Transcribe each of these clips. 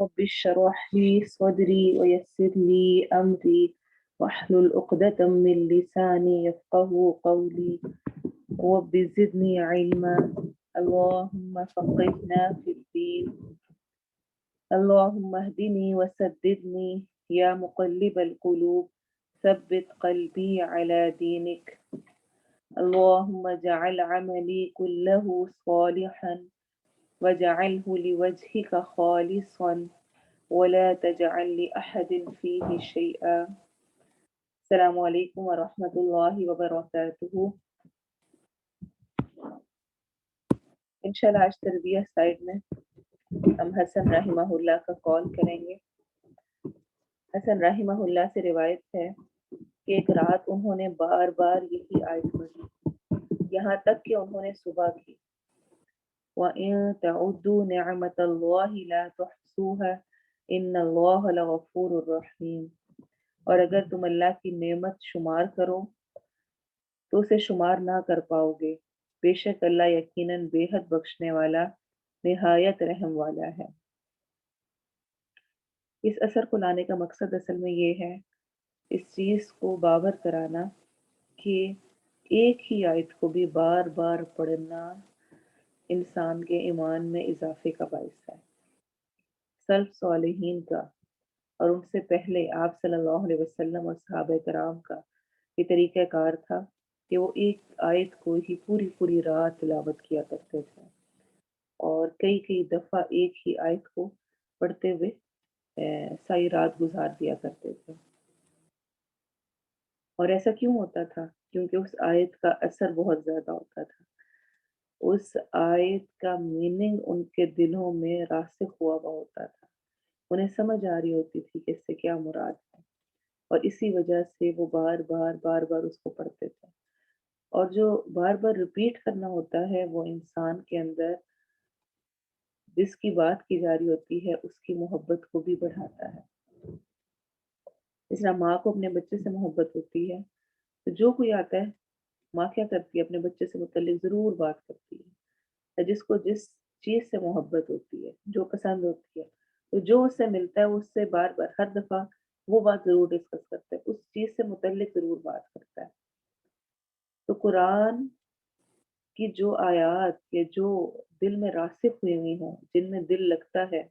رب اشرح لي صدري ويسر لي أمري واحلل عقدة من لساني يفقه قولي رب زدني علما اللهم فقهنا في الدين اللهم اهدني وسددني يا مقلب القلوب ثبت قلبي على دينك اللهم اجعل عملي كله صالحا واجعله لوجهك خالصا ولا تجعل لأحد فيه شيئا السلام علیکم ورحمۃ اللہ وبرکاتہ. انشاءاللہ آج تربیہ سائڈ میں ہم حسن رحمہ اللہ کا کال کریں گے. حسن رحمہ اللہ سے روایت ہے کہ ایک رات انہوں نے بار بار یہی آیت پڑھی یہاں تک کہ انہوں نے صبح کی وَإِن تَعُدُّوا نِعْمَةَ اللَّهِ لَا تُحْصُوهَا إِنَّ اللَّهَ لَغَفُورٌ رَحِيمٌ. اور اگر تم اللہ کی نعمت شمار کرو تو اسے شمار نہ کر پاؤ گے. بے شک اللہ یقیناً بے حد بخشنے والا نہایت رحم والا ہے. اس اثر کو لانے کا مقصد اصل میں یہ ہے اس چیز کو باور کرانا کہ ایک ہی آیت کو بھی بار بار پڑھنا انسان کے ایمان میں اضافے کا باعث ہے. سلف صالحین کا اور ان سے پہلے آپ صلی اللہ علیہ وسلم اور صحابہ کرام کا یہ طریقہ کار تھا کہ وہ ایک آیت کو ہی پوری پوری رات تلاوت کیا کرتے تھے اور کئی کئی دفعہ ایک ہی آیت کو پڑھتے ہوئے ساری رات گزار دیا کرتے تھے. اور ایسا کیوں ہوتا تھا؟ کیونکہ اس آیت کا اثر بہت زیادہ ہوتا تھا. اس آیت کا میننگ ان کے دلوں میں راسخ ہوا ہوتا تھا. انہیں سمجھ آ رہی ہوتی تھی کہ اس سے کیا مراد ہے اور اسی وجہ سے وہ بار بار اس کو پڑھتے تھے. اور جو بار بار ریپیٹ کرنا ہوتا ہے وہ انسان کے اندر جس کی بات کی جا رہی ہوتی ہے اس کی محبت کو بھی بڑھاتا ہے. اس طرح ماں کو اپنے بچے سے محبت ہوتی ہے تو جو کوئی آتا ہے ماں کیا کرتی ہے اپنے بچے سے متعلق ضرور بات کرتی ہے. جس کو جس چیز سے محبت ہوتی ہے جو پسند ہوتی ہے تو جو اس سے ملتا ہے وہ اس سے بار بار ہر دفعہ وہ بات ضرور ڈسکس کرتا ہے اس چیز سے متعلق ضرور بات کرتا ہے. تو قرآن کی جو آیات یا جو دل میں راسخ ہوئی ہوئی ہوں جن میں دل لگتا ہے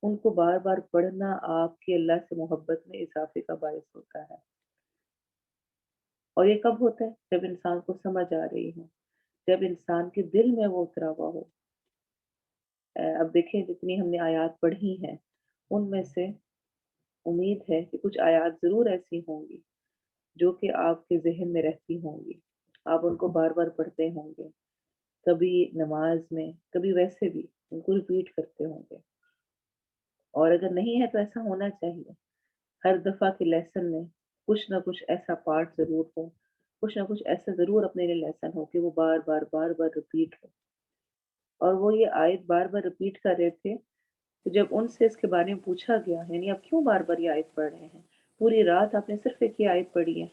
ان کو بار بار پڑھنا آپ کی اللہ سے محبت میں اضافے کا باعث ہوتا ہے. اور یہ کب ہوتا ہے؟ جب انسان کو سمجھ آ رہی ہو جب انسان کے دل میں وہ اترا ہوا ہو. اب دیکھیں جتنی ہم نے آیات پڑھی ہیں ان میں سے امید ہے کہ کچھ آیات ضرور ایسی ہوں گی جو کہ آپ کے ذہن میں رہتی ہوں گی. آپ ان کو بار بار پڑھتے ہوں گے کبھی نماز میں کبھی ویسے بھی ان کو ریپیٹ کرتے ہوں گے. اور اگر نہیں ہے تو ایسا ہونا چاہیے ہر دفعہ کے لیسن میں کچھ نہ کچھ ایسا پارٹ ضرور ہو کچھ نہ کچھ ایسا ضرور اپنے لیے لیسن ہو کہ وہ بار بار ریپیٹ ہو. اور وہ یہ آیت بار بار ریپیٹ کر رہے تھے تو جب ان سے اس کے بارے میں پوچھا گیا یعنی آپ کیوں بار بار یہ آیت پڑھ رہے ہیں پوری رات آپ نے صرف ایک ہی آیت پڑھی ہے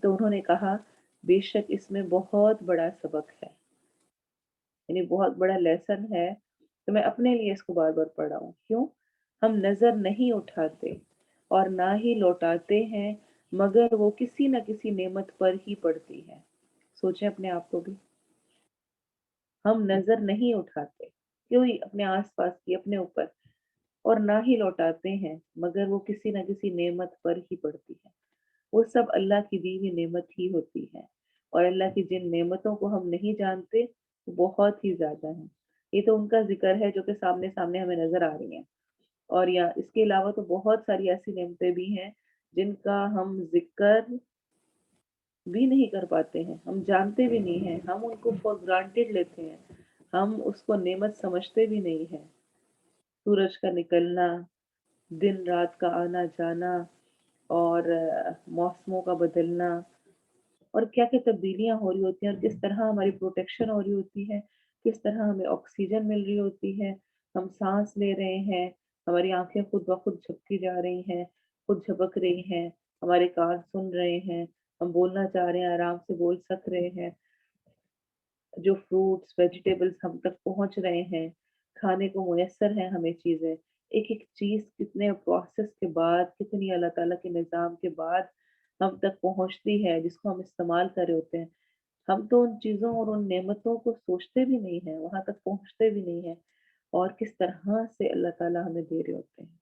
تو انہوں نے کہا بے شک اس میں بہت بڑا سبق ہے یعنی بہت بڑا لیسن ہے تو میں اپنے لیے اس کو بار بار پڑھ رہا ہوں. کیوں؟ ہم نظر نہیں اٹھاتے اور نہ ہی لوٹاتے ہیں مگر وہ کسی نہ کسی نعمت پر ہی پڑتی ہے. سوچیں اپنے آپ کو بھی ہم نظر نہیں اٹھاتے کوئی اپنے آس پاس کی اپنے اوپر اور نہ ہی لوٹاتے ہیں مگر وہ کسی نہ کسی نعمت پر ہی پڑتی ہے. وہ سب اللہ کی دی ہوئی نعمت ہی ہوتی ہے اور اللہ کی جن نعمتوں کو ہم نہیں جانتے وہ بہت ہی زیادہ ہیں. یہ تو ان کا ذکر ہے جو کہ سامنے سامنے ہمیں نظر آ رہی ہیں اور یا اس کے علاوہ تو بہت ساری ایسی نعمتیں بھی ہیں جن کا ہم ذکر بھی نہیں کر پاتے ہیں ہم جانتے بھی نہیں ہیں ہم ان کو فور گرانٹیڈ لیتے ہیں ہم اس کو نعمت سمجھتے بھی نہیں ہیں. سورج کا نکلنا دن رات کا آنا جانا اور موسموں کا بدلنا اور کیا کیا تبدیلیاں ہو رہی ہوتی ہیں اور کس طرح ہماری پروٹیکشن ہو رہی ہوتی ہے کس طرح ہمیں آکسیجن مل رہی ہوتی ہے ہم سانس لے رہے ہیں ہماری آنکھیں خود بخود جھپکی جا رہی ہیں خود جھپک رہی ہیں ہمارے کان سن رہے ہیں ہم بولنا چاہ رہے ہیں آرام سے بول سک رہے ہیں جو فروٹس ویجیٹیبلز ہم تک پہنچ رہے ہیں کھانے کو میسر ہیں ہمیں چیزیں ایک ایک چیز کتنے پروسیس کے بعد، کتنی اللہ تعالیٰ کے نظام کے بعد ہم تک پہنچتی ہے، جس کو ہم استعمال کر رہے ہوتے ہیں۔ ہم تو ان چیزوں اور ان نعمتوں کو سوچتے بھی نہیں ہیں، وہاں تک پہنچتے بھی نہیں ہیں، اور کس طرح سے اللہ تعالیٰ ہمیں دے رہے ہوتے ہیں۔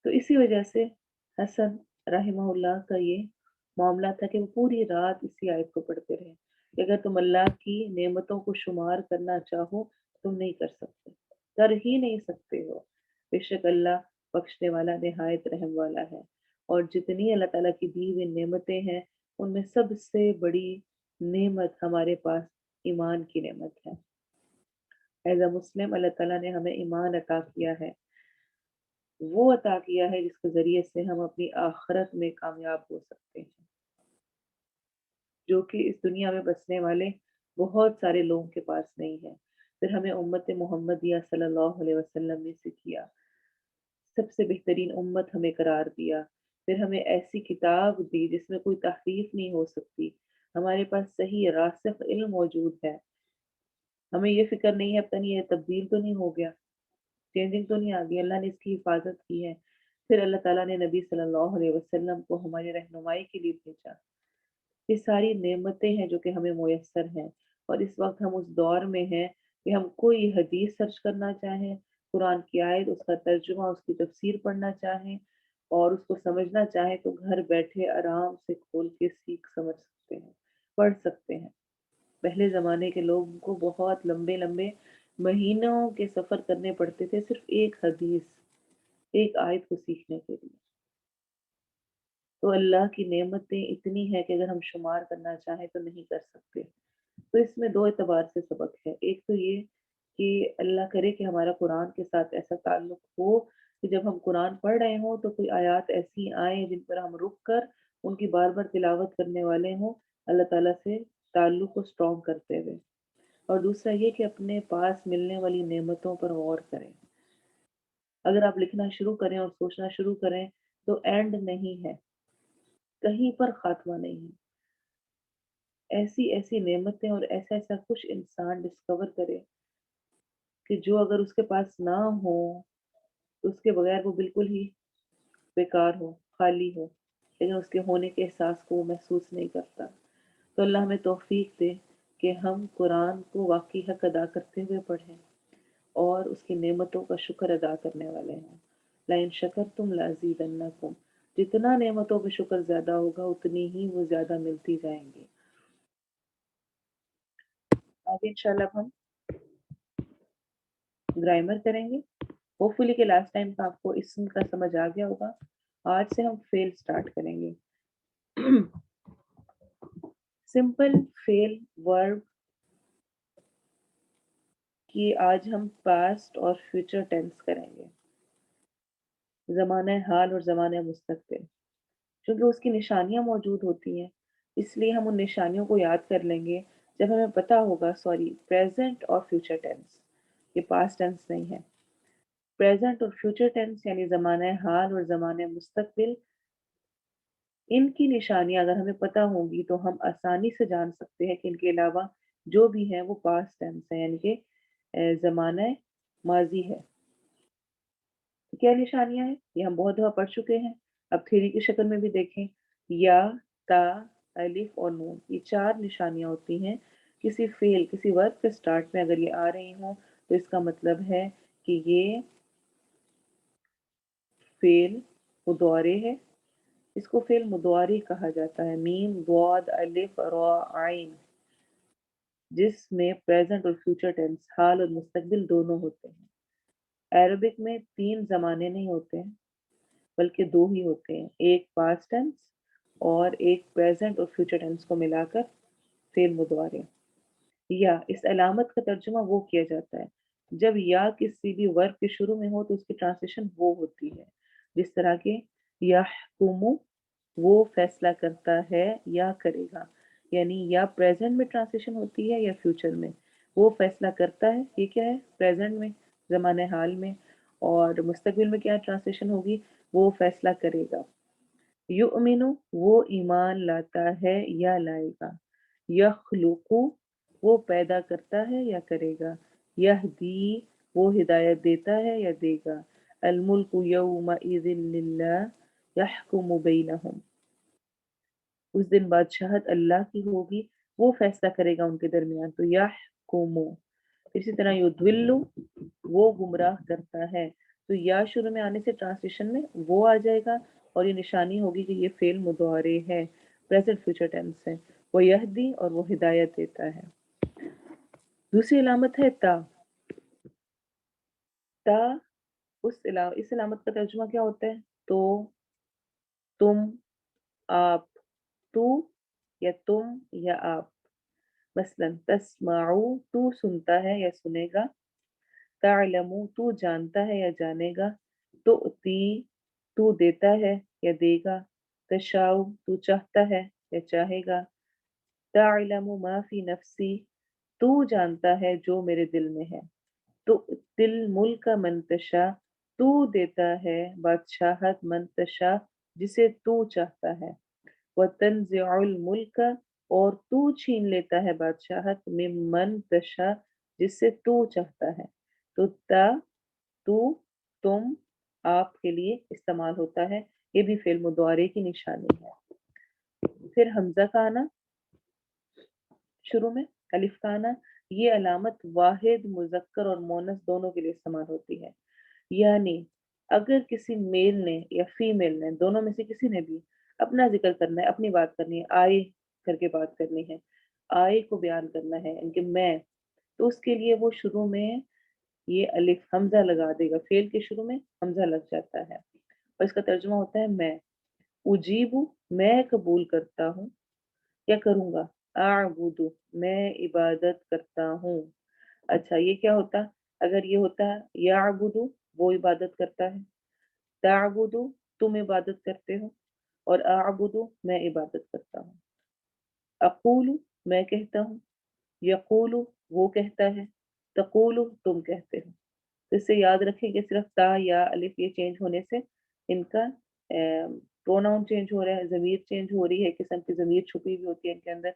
تو اسی وجہ سے حسن رحمہ اللہ کا یہ معاملہ تھا کہ وہ پوری رات اسی آیت کو پڑھتے رہے کہ اگر تم اللہ کی نعمتوں کو شمار کرنا چاہو تم نہیں کر سکتے، کر ہی نہیں سکتے ہو۔ بے شک اللہ بخشنے والا نہایت رحم والا ہے، اور جتنی اللہ تعالیٰ کی دی ہوئی نعمتیں ہیں ان میں سب سے بڑی نعمت ہمارے پاس ایمان کی نعمت ہے۔ ایز اے مسلم اللہ تعالیٰ نے ہمیں ایمان عطا کیا ہے، وہ عطا کیا ہے جس کے ذریعے سے ہم اپنی آخرت میں کامیاب ہو سکتے ہیں، جو کہ اس دنیا میں بسنے والے بہت سارے لوگوں کے پاس نہیں ہے۔ پھر ہمیں امت محمدیہ صلی اللہ علیہ وسلم نے سکھیا، سب سے بہترین امت ہمیں قرار دیا۔ پھر ہمیں ایسی کتاب دی جس میں کوئی تحریف نہیں ہو سکتی، ہمارے پاس صحیح راسخ علم موجود ہے، ہمیں یہ فکر نہیں ہے پتہ نہیں یہ تبدیل تو نہیں ہو گیا، چینجنگ تو نہیں آ گئی، اللہ نے اس کی حفاظت کی ہے۔ پھر اللہ تعالیٰ نے نبی صلی اللہ علیہ وسلم کو ہماری رہنمائی کے لیے بھیجا۔ یہ ساری نعمتیں ہیں جو کہ ہمیں میسر ہیں، اور اس وقت ہم اس دور میں ہیں کہ ہم کوئی حدیث سرچ کرنا چاہیں، قرآن کی آیت، اس کا ترجمہ، اس کی تفسیر پڑھنا چاہیں اور اس کو سمجھنا چاہیں تو گھر بیٹھے آرام سے کھول کے سیکھ سمجھ سکتے ہیں، پڑھ سکتے ہیں۔ پہلے زمانے کے لوگوں کو بہت لمبے لمبے مہینوں کے سفر کرنے پڑتے تھے صرف ایک حدیث، ایک آیت کو سیکھنے کے لیے۔ تو اللہ کی نعمتیں اتنی ہیں کہ اگر ہم شمار کرنا چاہیں تو نہیں کر سکتے۔ تو اس میں دو اعتبار سے سبق ہے، ایک تو یہ کہ اللہ کرے کہ ہمارا قرآن کے ساتھ ایسا تعلق ہو کہ جب ہم قرآن پڑھ رہے ہوں تو کوئی آیات ایسی آئیں جن پر ہم رک کر ان کی بار بار تلاوت کرنے والے ہوں، اللہ تعالیٰ سے تعلق کو اسٹرانگ کرتے ہوئے۔ اور دوسرا یہ کہ اپنے پاس ملنے والی نعمتوں پر غور کریں۔ اگر آپ لکھنا شروع کریں اور سوچنا شروع کریں تو اینڈ نہیں ہے، کہیں پر خاتمہ نہیں ہے۔ ایسی ایسی نعمتیں اور ایسا ایسا کچھ انسان ڈسکور کرے کہ جو اگر اس کے پاس نہ ہو تو اس کے بغیر وہ بالکل ہی بیکار ہو، خالی ہو، لیکن اس کے ہونے کے احساس کو وہ محسوس نہیں کرتا۔ تو اللہ ہمیں توفیق دے کہ ہم قرآن کو واقعی حق ادا کرتے ہوئے پڑھیں اور اس کی نعمتوں کا شکر ادا کرنے والے ہیں۔ لَإِن شَكَرْتُمْ لَأَزِيدَنَّكُمْ، جتنا نعمتوں پہ شکر زیادہ ہوگا اتنی ہی وہ زیادہ ملتی جائیں گی۔ آگے انشاءاللہ اب ہم گرامر کریں گے۔ ہوپ فلی کہ لاسٹ ٹائم کا آپ کو اسم کا سمجھ آ گیا ہوگا۔ آج سے ہم فیل سٹارٹ کریں گے۔ سمپل فیل ورب کی آج ہم پاسٹ اور فیوچر ٹینس کریں گے، زمانہ حال اور زمانہ مستقبل۔ چونکہ اس کی نشانیاں موجود ہوتی ہیں اس لیے ہم ان نشانیوں کو یاد کر لیں گے جب ہمیں پتہ ہوگا پریزنٹ اور فیوچر ٹینس، یہ پاسٹ ٹینس نہیں ہے۔ پریزنٹ اور فیوچر ٹینس یعنی زمانہ حال اور زمانہ مستقبل، ان کی نشانیاں اگر ہمیں پتہ ہوں گی تو ہم آسانی سے جان سکتے ہیں کہ ان کے علاوہ جو بھی ہیں وہ پاسٹ ٹینس ہے، یعنی کہ زمانہ ماضی ہے۔ کیا نشانیاں ہیں یہ ہم بہت دفعہ پڑھ چکے ہیں، اب تھیوری کی شکل میں بھی دیکھیں۔ یا، تا، الف اور نون، یہ چار نشانیاں ہوتی ہیں کسی فعل، کسی ورب کے سٹارٹ میں اگر یہ آ رہی ہوں تو اس کا مطلب ہے کہ یہ فعل مضارع ہے، اس کو فعل مضارع کہا جاتا ہے، میم ضاد الف را عین، جس میں پریزنٹ اور فیوچر ٹینس، حال اور مستقبل دونوں ہوتے ہیں۔ عربک میں تین زمانے نہیں ہوتے ہیں بلکہ دو ہی ہوتے ہیں، ایک پاسٹ ٹینس اور ایک پریزنٹ اور فیوچر ٹینس کو ملا کر فعل مضارع۔ یا، اس علامت کا ترجمہ وہ کیا جاتا ہے جب یا کسی بھی ورب کے شروع میں ہو تو اس کی ٹرانسلیشن وہ ہوتی ہے، جس طرح کہ یحکم، وہ فیصلہ کرتا ہے یا کرے گا، یعنی یا پریزنٹ میں ٹرانسلیشن ہوتی ہے یا فیوچر میں، وہ فیصلہ کرتا ہے، یہ کیا ہے پریزنٹ میں زمانہ حال میں، اور مستقبل میں کیا ٹرانسلیشن ہوگی، وہ فیصلہ کرے گا۔ یؤمن، وہ ایمان لاتا ہے یا لائے گا۔ یخلق، وہ پیدا کرتا ہے یا کرے گا۔ یہدی، وہ ہدایت دیتا ہے یا دے گا. الملک یومئذ للہ یحکم بینہم. اس دن بادشاہت اللہ کی ہوگی، وہ فیصلہ کرے گا ان کے درمیان. تو یحکم، اسی طرح یضل، وہ گمراہ کرتا ہے. تو یا شروع میں آنے سے ٹرانسلیشن میں وہ آ جائے گا اور یہ نشانی ہوگی کہ یہ فعل مضارع ہے، پریزنٹ فیوچر ٹینس ہے. وہ یہدی، اور وہ ہدایت دیتا ہے. دوسری علامت ہے تا. تا اس علامت کا ترجمہ کیا ہوتا ہے؟ تو، تم، آپ. تو یا تم یا آپ. مثلا تسمعو، تو سنتا ہے یا سنے گا. تعلم، تو جانتا ہے یا جانے گا. تؤتی، تو دیتا ہے یا دے گا. تشاء، تو چاہتا ہے یا چاہے گا. تعلم ما فی نفسی، تو جانتا ہے جو میرے دل میں ہے. تؤتی الملک من تشاء، تو دیتا ہے بادشاہت من تشاء، جسے تو چاہتا ہے. وتنزع الملک، اور تو چھین لیتا ہے بادشاہت ممن تشاء، جس سے تو چاہتا ہے. تو تا، تو، تم، آپ کے لیے استعمال ہوتا ہے. یہ بھی فعل مضارع کی نشانی ہے. پھر حمزہ کا آنا شروع میں، الف کا آنا. یہ علامت واحد مذکر اور مونث دونوں کے لیے استعمال ہوتی ہے. یعنی اگر کسی میل نے یا فیمیل نے، دونوں میں سے کسی نے بھی اپنا ذکر کرنا ہے، اپنی بات کرنی ہے، آئے کر کے بات کرنی ہے، آئے کو بیان کرنا ہے ان کے میں، تو اس کے لیے وہ شروع میں یہ الف حمزہ لگا دے گا. فعل کے شروع میں حمزہ لگ جاتا ہے اور اس کا ترجمہ ہوتا ہے میں. اجیب، میں قبول کرتا ہوں یا کروں گا. اعبد، میں عبادت کرتا ہوں. اچھا یہ کیا ہوتا اگر یہ ہوتا یعبد، وہ عبادت کرتا ہے. تعبد، تم عبادت کرتے ہو. اور اعبد، میں عبادت کرتا ہوں. اقول، میں کہتا ہوں. یقول، وہ کہتا ہے. تقول، تم کہتے ہو. تو اس سے یاد رکھیں کہ صرف تا یا الف یہ چینج ہونے سے ان کا پروناؤن چینج ہو رہا ہے، ضمیر چینج ہو رہی ہے، قسم کی ضمیر چھپی ہوئی ہوتی ہے ان کے اندر،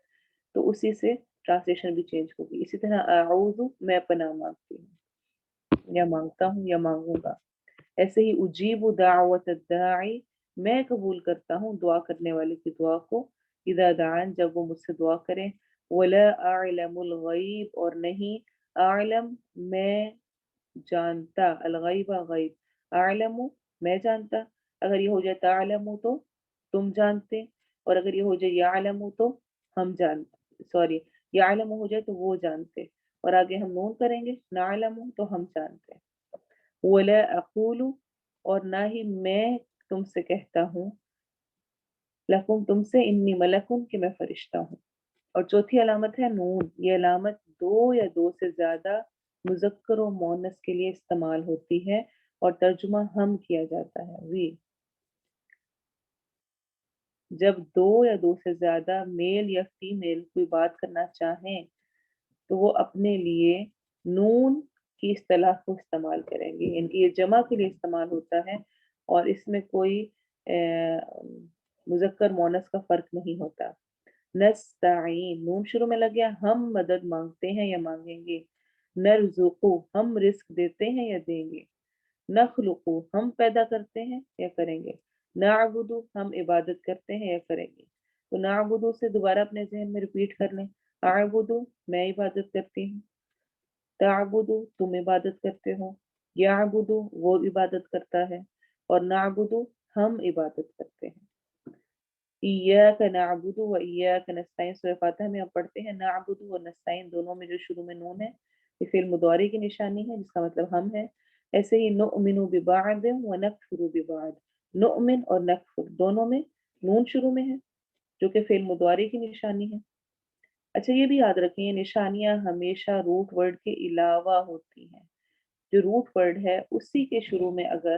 تو اسی سے ٹرانسلیشن بھی چینج ہوگی. اسی طرح اعوذ، میں پناہ مانگتی ہوں یا مانگتا ہوں یا مانگوں گا. ایسے ہی اجیب دعوت الداعی، میں قبول کرتا ہوں دعا کرنے والے کی دعا کو. اذا دعان، جب وہ مجھ سے دعا کریں. ولا اعلم الغیب، اور نہیں اعلم میں جانتا، الغیب غیب. اعلم میں جانتا، اگر یہ ہو جائے تعلم تو تم جانتے، اور اگر یہ ہو جائے یعلم تو ہم جانتے، سوری یعلم ہو جائے تو وہ جانتے، اور آگے ہم نون کریں گے نعلم تو ہم جانتے. ولا اقول، اور نہ ہی میں تم سے کہتا ہوں، لکم تم سے، انی ملکن کہ میں فرشتہ ہوں. اور چوتھی علامت ہے نون. یہ علامت دو یا دو سے زیادہ مذکر و مؤنث کے لیے استعمال ہوتی ہے اور ترجمہ ہم کیا جاتا ہے وی. جب دو یا دو سے زیادہ میل یا فیمیل کوئی بات کرنا چاہیں تو وہ اپنے لیے نون کی اصطلاح کو استعمال کریں گے. ان کی یہ جمع کے لیے استعمال ہوتا ہے اور اس میں کوئی مذکر مؤنث کا فرق نہیں ہوتا. نستعین، نون شروع میں لگ گیا، ہم مدد مانگتے ہیں یا مانگیں گے. نرزقو، ہم رزق دیتے ہیں یا دیں گے. نخلقو، ہم پیدا کرتے ہیں یا کریں گے. نعبدو، ہم عبادت کرتے ہیں یا کریں گے. تو نعبدو سے دوبارہ اپنے ذہن میں ریپیٹ کر لیں. اعبدو، میں عبادت کرتی ہوں. تعبدو، تم عبادت کرتے ہو. یعبدو، وہ عبادت کرتا ہے. اور نعبدو، ہم عبادت کرتے ہیں. ایاک نعبد و ایاک نستعین، سورہ فاتحہ میں آپ پڑھتے ہیں نعبد و نستعین دونوں میں جو شروع میں نون ہے یہ فعل مضارع کی نشانی ہے جس کا مطلب ہم ہے. ایسے ہی نؤمن ببعض و نکفر ببعض، نؤمن اور نکفر دونوں میں نون شروع میں ہے جو کہ فعل مضارع کی نشانی ہے. اچھا یہ بھی یاد رکھیں یہ نشانیاں ہمیشہ روٹ ورڈ کے علاوہ ہوتی ہیں. جو روٹ ورڈ ہے اسی کے شروع میں اگر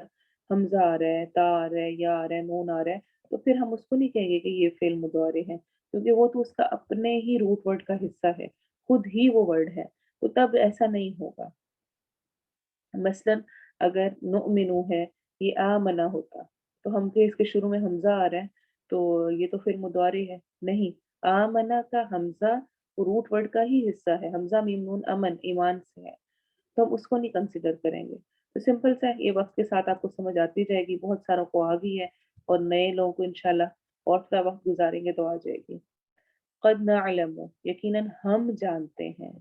حمزہ آ رہا ہے، تا آ رہا ہے، یا آ رہا ہے، نون آ رہا ہے، تو پھر ہم اس کو نہیں کہیں گے کہ یہ فعل مضارع ہے، کیونکہ وہ تو اس کا اپنے ہی روٹ ورڈ کا حصہ ہے، خود ہی وہ ورڈ ہے، تو تب ایسا نہیں ہوگا. مثلا اگر نؤمنو ہے، یہ آمنا ہوتا تو ہم کے اس کے شروع میں حمزہ آ رہا ہے تو یہ تو فعل مضارع ہے نہیں. آمنا کا حمزہ روٹ ورڈ کا ہی حصہ ہے. حمزہ میم نون امن، ایمان سے ہے، تو ہم اس کو نہیں کنسیڈر کریں گے. تو سمپل سا ہے، یہ وقت کے ساتھ آپ کو سمجھ آتی جائے گی، بہت ساروں کو آ گئی ہے اور نئے لوگوں کو انشاءاللہ اور تھوڑا وقت گزاریں گے تو آ جائے گی. قد نعلم، یقیناً ہم جانتے ہیں،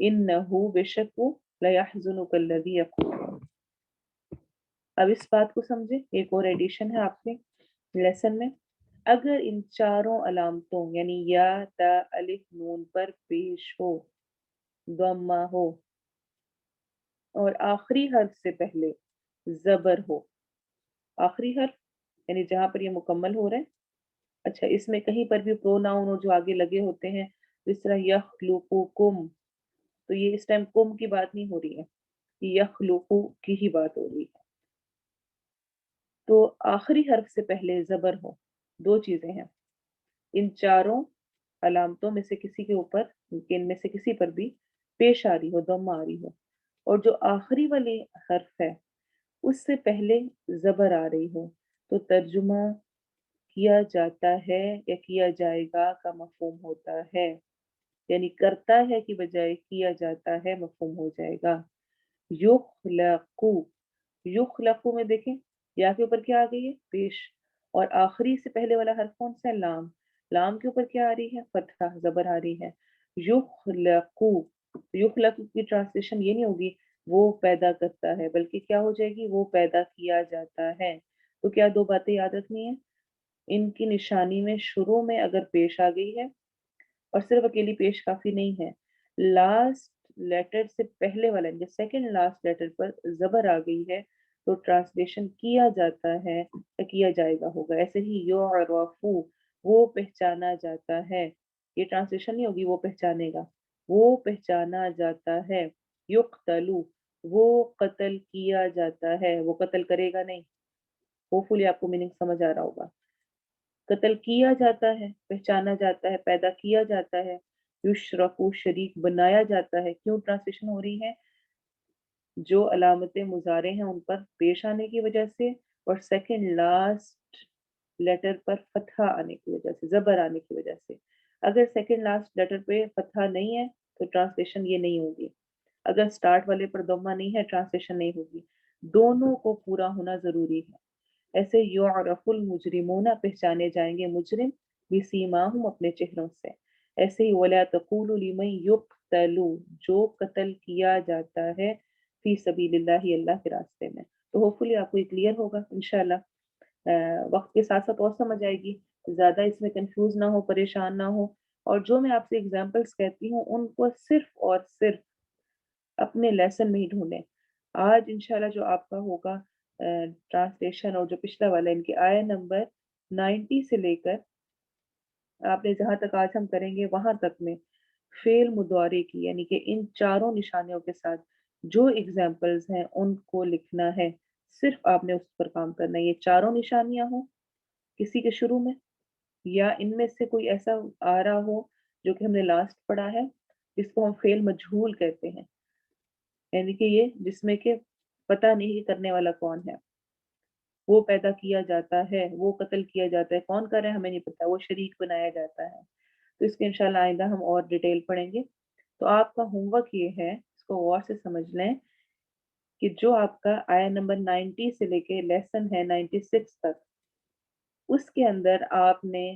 انہو بے شک وہ لیحزنک الذی یقولون. اب اس بات کو سمجھے، ایک اور ایڈیشن ہے آپ کے لیسن میں. اگر ان چاروں علامتوں یعنی یا تا الف نون پر پیش ہو، ضمہ ہو اور آخری حرف سے پہلے زبر ہو. آخری حرف یعنی جہاں پر یہ مکمل ہو رہا ہے. اچھا، اس میں کہیں پر بھی پروناؤن جو آگے لگے ہوتے ہیں، جس طرح یخلقکم، تو یہ اس ٹائم کم کی بات نہیں ہو رہی ہے، یخلقو کی ہی بات ہو رہی ہے. تو آخری حرف سے پہلے زبر ہو. دو چیزیں ہیں، ان چاروں علامتوں میں سے کسی کے اوپر، ان میں سے کسی پر بھی پیش آ رہی ہو، ضم آ رہی ہو، اور جو آخری والی حرف ہے اس سے پہلے زبر آ رہی ہو، تو ترجمہ کیا جاتا ہے یا کیا جائے گا کا مفہوم ہوتا ہے. یعنی کرتا ہے کی بجائے کیا جاتا ہے مفہوم ہو جائے گا. یخلقو، یخلقو میں دیکھیں یا کے اوپر کیا آ گئی ہے، پیش، اور آخری سے پہلے والا حرف کون سا ہے، لام. لام کے اوپر کیا آ رہی ہے، فتحہ، زبر آ رہی ہے. یخلقو، یخلقو کی ٹرانسلیشن یہ نہیں ہوگی وہ پیدا کرتا ہے، بلکہ کیا ہو جائے گی، وہ پیدا کیا جاتا ہے. تو کیا دو باتیں یاد رکھنی ہیں، ان کی نشانی میں شروع میں اگر پیش آ گئی ہے، اور صرف اکیلی پیش کافی نہیں ہے، لاسٹ لیٹر سے پہلے والا سیکنڈ لاسٹ لیٹر پر زبر آ گئی ہے، تو ٹرانسلیشن کیا جاتا ہے یا کیا جائے گا ہوگا. ایسے ہی یعرفو، وہ پہچانا جاتا ہے. یہ ٹرانسلیشن نہیں ہوگی وہ پہچانے گا، وہ پہچانا جاتا ہے. یقتلو، وہ قتل کیا جاتا ہے، وہ قتل کرے گا نہیں. ہوپفلی آپ کو میننگ سمجھ آ رہا ہوگا. قتل کیا جاتا ہے، پہچانا جاتا ہے، پیدا کیا جاتا ہے. یشرکو، شریک بنایا جاتا ہے. کیوں ٹرانسلیشن ہو رہی ہے، جو علامت مضارع ہیں ان پر پیش آنے کی وجہ سے، اور سیکنڈ لاسٹ لیٹر پر فتحہ آنے کی وجہ سے، زبر آنے کی وجہ سے. اگر سیکنڈ لاسٹ لیٹر پہ فتحہ نہیں ہے تو ٹرانسلیشن یہ نہیں ہوگی. اگر سٹارٹ والے پر ضمہ نہیں ہے ٹرانسلیشن نہیں ہوگی. دونوں کو پورا ہونا ضروری ہے. ایسے یعرف المجرمون، پہچانے جائیں گے مجرم، بسیماہم، اپنے چہروں سے. ایسے ہی ولا تقولوا لمن یقتل، جو قتل کیا جاتا ہے، فی سبیل اللہ، اللہ کے راستے میں. تو ہوپفلی آپ کو یہ کلیئر ہوگا انشاءاللہ. وقت کے ساتھ ساتھ اور سمجھ آئے گی، زیادہ اس میں کنفیوز نہ ہو، پریشان نہ ہو. اور جو میں آپ سے ایگزامپلس کہتی ہوں ان کو صرف اور صرف اپنے لیسن میں ہی ڈھونڈیں. آج انشاءاللہ جو آپ کا ہوگا ٹرانسلیشن اور جو پچھلا والا، ان کے آیا نمبر 90 سے لے کر آپ نے جہاں تک آج ہم کریں گے وہاں تک میں فعل مضارع کی، یعنی کہ ان چاروں نشانیوں کے ساتھ جو ایگزامپلز ہیں ان کو لکھنا ہے. صرف آپ نے اس پر کام کرنا ہے. یہ چاروں نشانیاں ہوں کسی کے شروع میں، یا ان میں سے کوئی ایسا آ رہا ہو جو کہ ہم نے لاسٹ پڑھا ہے، جس کو ہم فعل مجہول کہتے ہیں، یعنی کہ یہ جس میں کہ پتہ نہیں کہ کرنے والا کون ہے. وہ پیدا کیا جاتا ہے، وہ قتل کیا جاتا ہے، کون کر رہا ہے ہمیں نہیں پتا، وہ شریک بنایا جاتا ہے. تو اس کے انشاءاللہ آئندہ ہم اور ڈیٹیل پڑھیں گے. تو آپ کا ہوم ورک یہ ہے، اس کو غور سے سمجھ لیں، کہ جو آپ کا آیا نمبر 90 سے لے کے لیسن ہے 96 تک، اس کے اندر آپ نے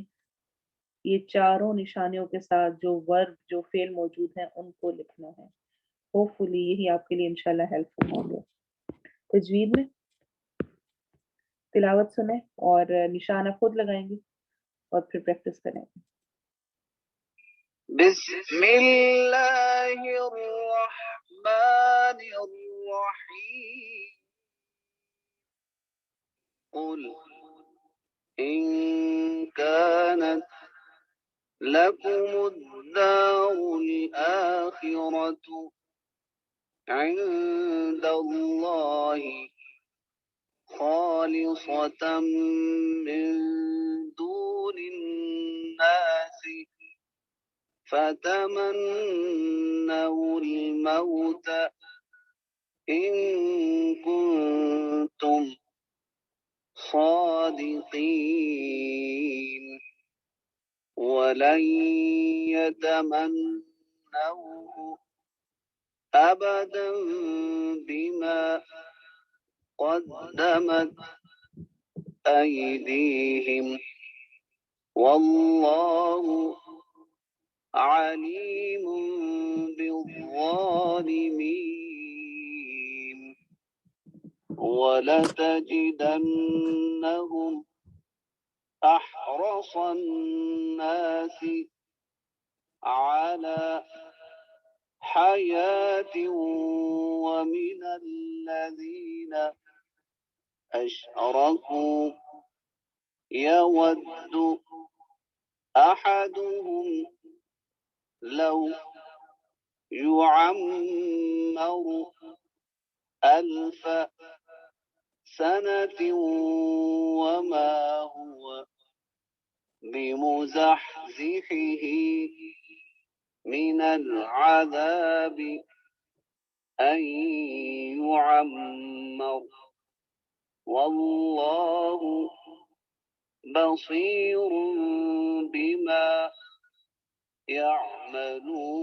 یہ چاروں نشانیوں کے ساتھ جو ورب، جو فعل موجود ہیں ان کو لکھنا ہے. ہوپ فلی یہی آپ کے لیے انشاءاللہ ہیلپ فل ہوں گے. تجوید میں تلاوت سنیں اور نشانہ خود لگائیں گے اور پھر پریکٹس کریں گے. بسم اللہ الرحمن الرحیم. قل ان كانت لكم الدار الآخرة عند الله خالصة من دون الناس فتمنوا الموت إن كنتم صادقين ولن يتمنوه أبدا بما قدمت أيديهم والله عليم بالظالمين ولتجدنهم أحرص الناس على حياة ومن الذين أشركوا يود أحدهم لو يعمر 1000 سنة وما هو بمزحزحه من العذاب أن يعمر والله بصير بما يعملون.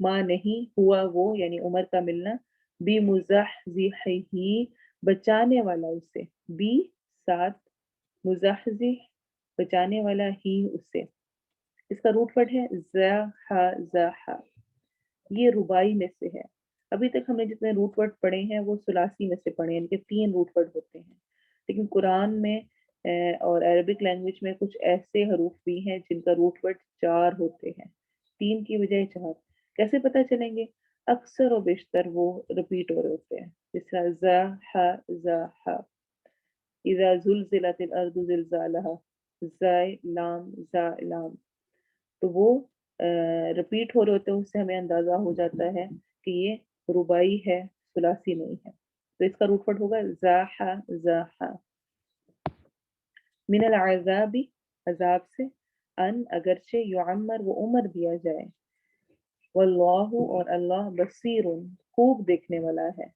ما نہیں ہوا وہ یعنی عمر کا ملنا بمزحزحہ بچانے والا اسے بی ساتھ مزحزح بچانے والا ہی اسے اس کا روٹ ورڈ ہے زحزح یہ ربائی میں سے ہے ابھی تک ہم نے جتنے روٹ ورڈ پڑھے ہیں وہ ثلاثی میں سے پڑھے ہیں یعنی کہ 3 روٹ ورڈ ہوتے ہیں لیکن قرآن میں اور عربک لینگویج میں کچھ ایسے حروف بھی ہیں جن کا روٹ ورڈ 4 ہوتے ہیں 3 کی بجائے 4 کیسے پتہ چلیں گے اکثر و بیشتر وہ رپیٹ ہو رہے ہوتے ہیں جس طرح زح اذا زلزلت الارض زلزالها زائ لام زا لام تو وہ رپیٹ ہو رہے ہوتے ہیں اس سے ہمیں اندازہ ہو جاتا ہے کہ یہ ربائی ہے ثلاثی نہیں ہے تو اس کا روٹ ورڈ ہوگا زاح زاح من العذاب عذاب سے ان اگرچہ یعمر وہ عمر دیا جائے واللہ اور اللہ بصیر خوب دیکھنے والا ہے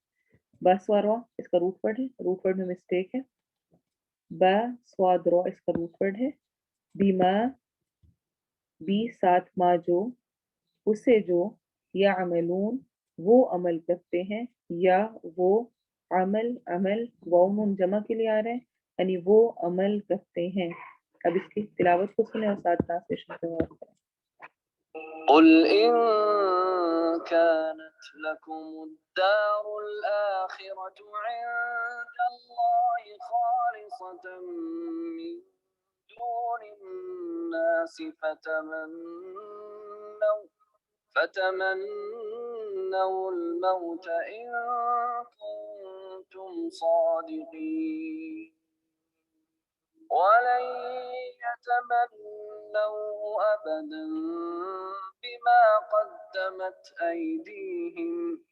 بس واروا اس کا روٹ ورڈ ہے روٹ ورڈ میں مسٹیک ہے با سواد رو اس کا روٹ ورڈ ہے بیما بی ساتھ ما جو اسے جو یعملون وہ عمل کرتے ہیں یا وہ عمل ووم جمع کے لیے آ رہے ہیں یعنی وہ عمل کرتے ہیں اب اس کی تلاوت کو سنیں اور ساتھ ٹرانسلیشن سے غور کریں قل إن كانت لكم الدار الآخرة عند الله خالصة من دون الناس فتمنوا الموت إن كنتم صادقين ولن يتمنوه أبدا بما قدمت أيديهم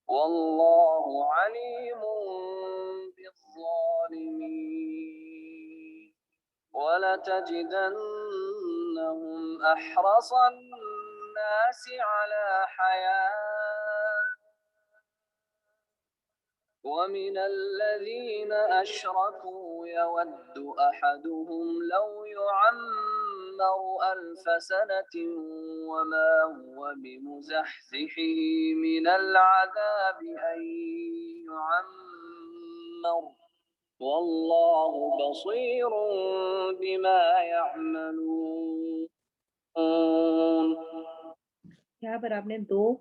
والله عليم بالظالمين ولتجدنهم أحرص الناس على حياة ومن الذين أشركوا يود أحدهم لو يعمر 1000 سنة وما هو بمزحزحه من العذاب أن يعمر والله بصير بما يعملون یہاں پر آپ نے 2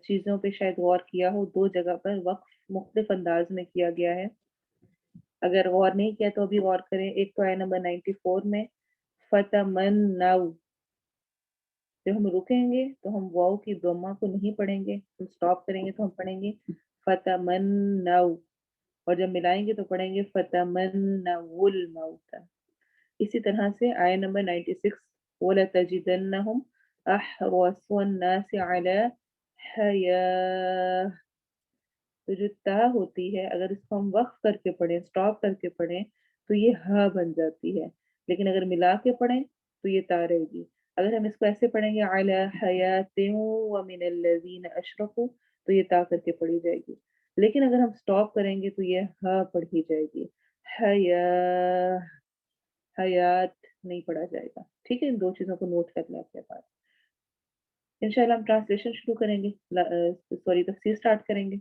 چیزوں پہ شاید غور کیا ہو 2 جگہ پر وقف مختلف انداز میں کیا گیا ہے اگر غور نہیں کیا تو ابھی غور کریں ایک تو آیت نمبر 94 میں فتمنوا جب ہم رکیں گے تو ہم واو کی ضمہ کو نہیں پڑھیں گے ہم سٹاپ کریں گے تو ہم پڑھیں گے فتمنوا اور جب ملائیں گے تو پڑھیں گے فتمنوا الموت اسی طرح سے آیت نمبر 96 وَلَتَجِدَنَّهُمْ أَحْرَصَ النَّاسِ عَلَى حَيَاةٍ تو جو تا ہوتی ہے اگر اس کو ہم وقف کر کے پڑھیں سٹاپ کر کے پڑھیں تو یہ ہا بن جاتی ہے لیکن اگر ملا کے پڑھیں تو یہ تا رہے گی اگر ہم اس کو ایسے پڑھیں گے علی حیات ومن الذین اشرکوا تو یہ تا کر کے پڑھی جائے گی لیکن اگر ہم سٹاپ کریں گے تو یہ ہا پڑھی جائے گی حیات نہیں پڑھا جائے گا ٹھیک ہے ان 2 چیزوں کو نوٹ کر لیں اپنے پاس انشاءاللہ ہم ٹرانسلیشن شروع کریں گے سوری تفسیر سٹارٹ کریں گے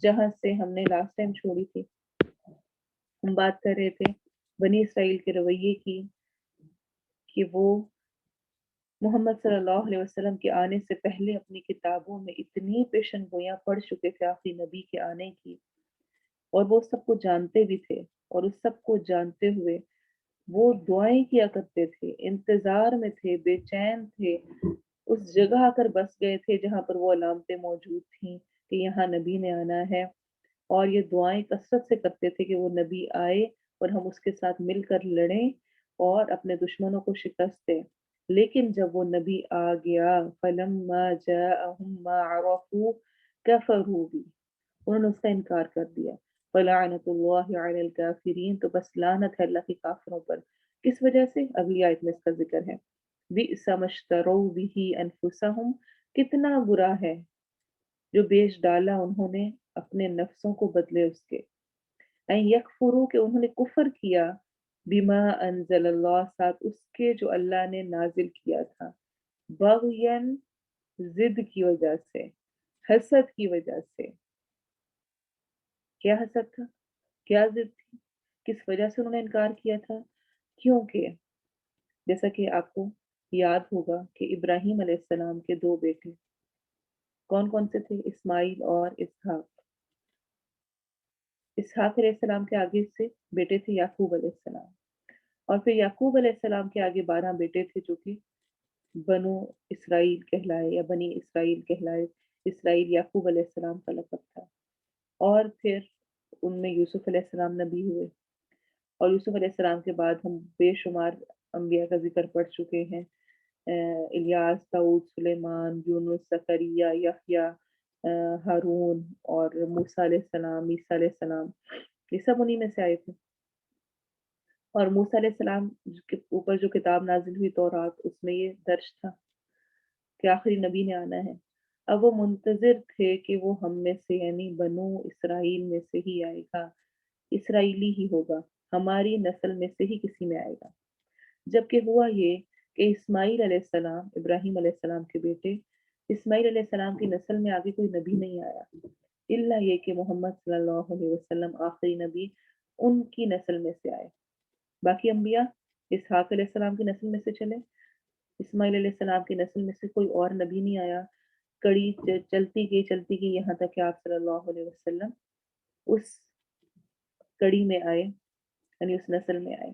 جہاں سے ہم نے لاسٹ ٹائم چھوڑی تھی ہم بات کر رہے تھے بنی اسرائیل کے رویے کی کہ وہ محمد صلی اللہ علیہ وسلم کے آنے سے پہلے اپنی کتابوں میں اتنی پیشن گوئیاں پڑھ چکے تھے آخری نبی کے آنے کی اور وہ سب کو جانتے بھی تھے اور اس سب کو جانتے ہوئے وہ دعائیں کیا کرتے تھے انتظار میں تھے بے چین تھے اس جگہ آ کر بس گئے تھے جہاں پر وہ علامتیں موجود تھیں کہ یہاں نبی نے آنا ہے اور یہ دعائیں کثرت سے کرتے تھے کہ وہ نبی آئے اور ہم اس کے ساتھ مل کر لڑیں اور اپنے دشمنوں کو شکست دیں لیکن جب وہ نبی آ گیا فلما جاءهم ما عرفوا كفروا به انہوں نے اس کا انکار کر دیا فلعنت اللہ علی الکافرین تو بس لعنت ہے اللہ کے کافروں پر کس وجہ سے اگلی آیت میں اس کا ذکر ہے بئس ما اشتروا به انفسهم کتنا برا ہے جو بیچ ڈالا انہوں نے اپنے نفسوں کو بدلے اس کے یکفروا کہ انہوں نے کفر کیا بما انزل اللہ ساتھ اس کے جو اللہ نے نازل کیا تھا بغین ضد کی وجہ سے، حسد کی وجہ سے۔ کیا حسد تھا؟ کیا ضد تھی؟ کس وجہ سے انہوں نے انکار کیا تھا؟ کیونکہ جیسا کہ آپ کو یاد ہوگا کہ ابراہیم علیہ السلام کے دو بیٹے کون کون سے تھے؟ اسماعیل اور اسحاق۔ اسحاق علیہ السلام کے آگے سے بیٹے تھے یعقوب علیہ السلام، اور پھر یعقوب علیہ السلام کے آگے 12 بیٹے تھے جو کہ بنو اسرائیل کہلائے یا بنی اسرائیل کہلائے۔ اسرائیل یعقوب علیہ السلام کا لقب تھا، اور پھر ان میں یوسف علیہ السلام نبی ہوئے، اور یوسف علیہ السلام کے بعد ہم بے شمار انبیاء کا ذکر پڑھ چکے ہیں، الیاس، داؤد، سلیمان، یونس، زکریا، یحییٰ، ہارون اور موسیٰ علیہ السلام، عیسیٰ علیہ السلام، یہ سب انہی میں سے آئے تھے۔ اور موسیٰ علیہ السلام کے اوپر جو کتاب نازل ہوئی تورات، اس میں یہ درج تھا کہ آخری نبی نے آنا ہے۔ اب وہ منتظر تھے کہ وہ ہم میں سے یعنی بنو اسرائیل میں سے ہی آئے گا، اسرائیلی ہی ہوگا، ہماری نسل میں سے ہی کسی میں آئے گا۔ جبکہ ہوا یہ کہ اسماعیل علیہ السلام، ابراہیم علیہ السلام کے بیٹے، اسماعیل علیہ السلام کی نسل میں آگے کوئی نبی نہیں آیا، الا یہ کہ محمد صلی اللہ علیہ وسلم آخری نبی ان کی نسل میں سے آئے۔ باقی انبیاء اسحاق علیہ السلام کی نسل میں سے چلے، اسماعیل علیہ السلام کی نسل میں سے کوئی اور نبی نہیں آیا۔ کڑی چلتی گئی یہاں تک کہ آپ صلی اللہ علیہ وسلم اس کڑی میں آئے، یعنی اس نسل میں آئے۔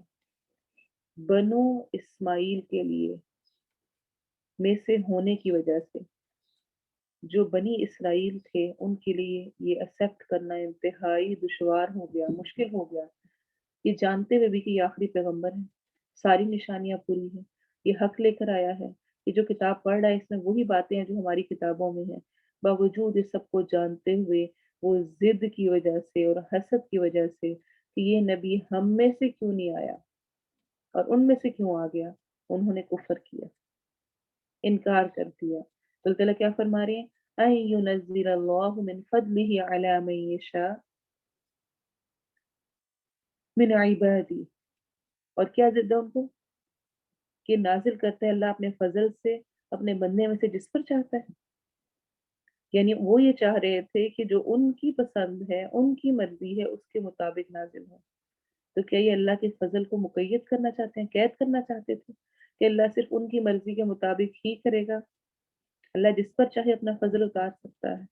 بنو اسماعیل کے لیے میں سے ہونے کی وجہ سے جو بنی اسرائیل تھے ان کے لیے یہ ایکسیپٹ کرنا انتہائی دشوار ہو گیا، مشکل ہو گیا، یہ جانتے ہوئے بھی کہ یہ آخری پیغمبر ہے، ساری نشانیاں پوری ہیں، یہ حق لے کر آیا ہے، یہ جو کتاب پڑھ رہا ہے اس میں وہی باتیں ہیں جو ہماری کتابوں میں ہیں، باوجود اس سب کو جانتے ہوئے وہ ضد کی وجہ سے اور حسد کی وجہ سے کہ یہ نبی ہم میں سے کیوں نہیں آیا اور ان میں سے کیوں آ گیا، انہوں نے کفر کیا، انکار کر دیا۔ تو اللہ تعالیٰ کیا فرما رہے ہیں؟ أَن يُنَزِّلَ اللَّهُ مِن فَضْلِهِ عَلَى مَن يَشَاءُ مِنْ عِبَادِهِ، اور کیا ضد ہے ان کو؟ کہ نازل کرتا ہے اللہ اپنے فضل سے اپنے بندے میں سے جس پر چاہتا ہے۔ یعنی وہ یہ چاہ رہے تھے کہ جو ان کی پسند ہے، ان کی مرضی ہے، اس کے مطابق نازل ہو۔ تو کیا یہ اللہ کے فضل کو مقید کرنا چاہتے ہیں، قید کرنا چاہتے تھے کہ اللہ صرف ان کی مرضی کے مطابق ہی کرے گا، اللہ جس پر چاہے اپنا فضل اتار سکتا ہے؟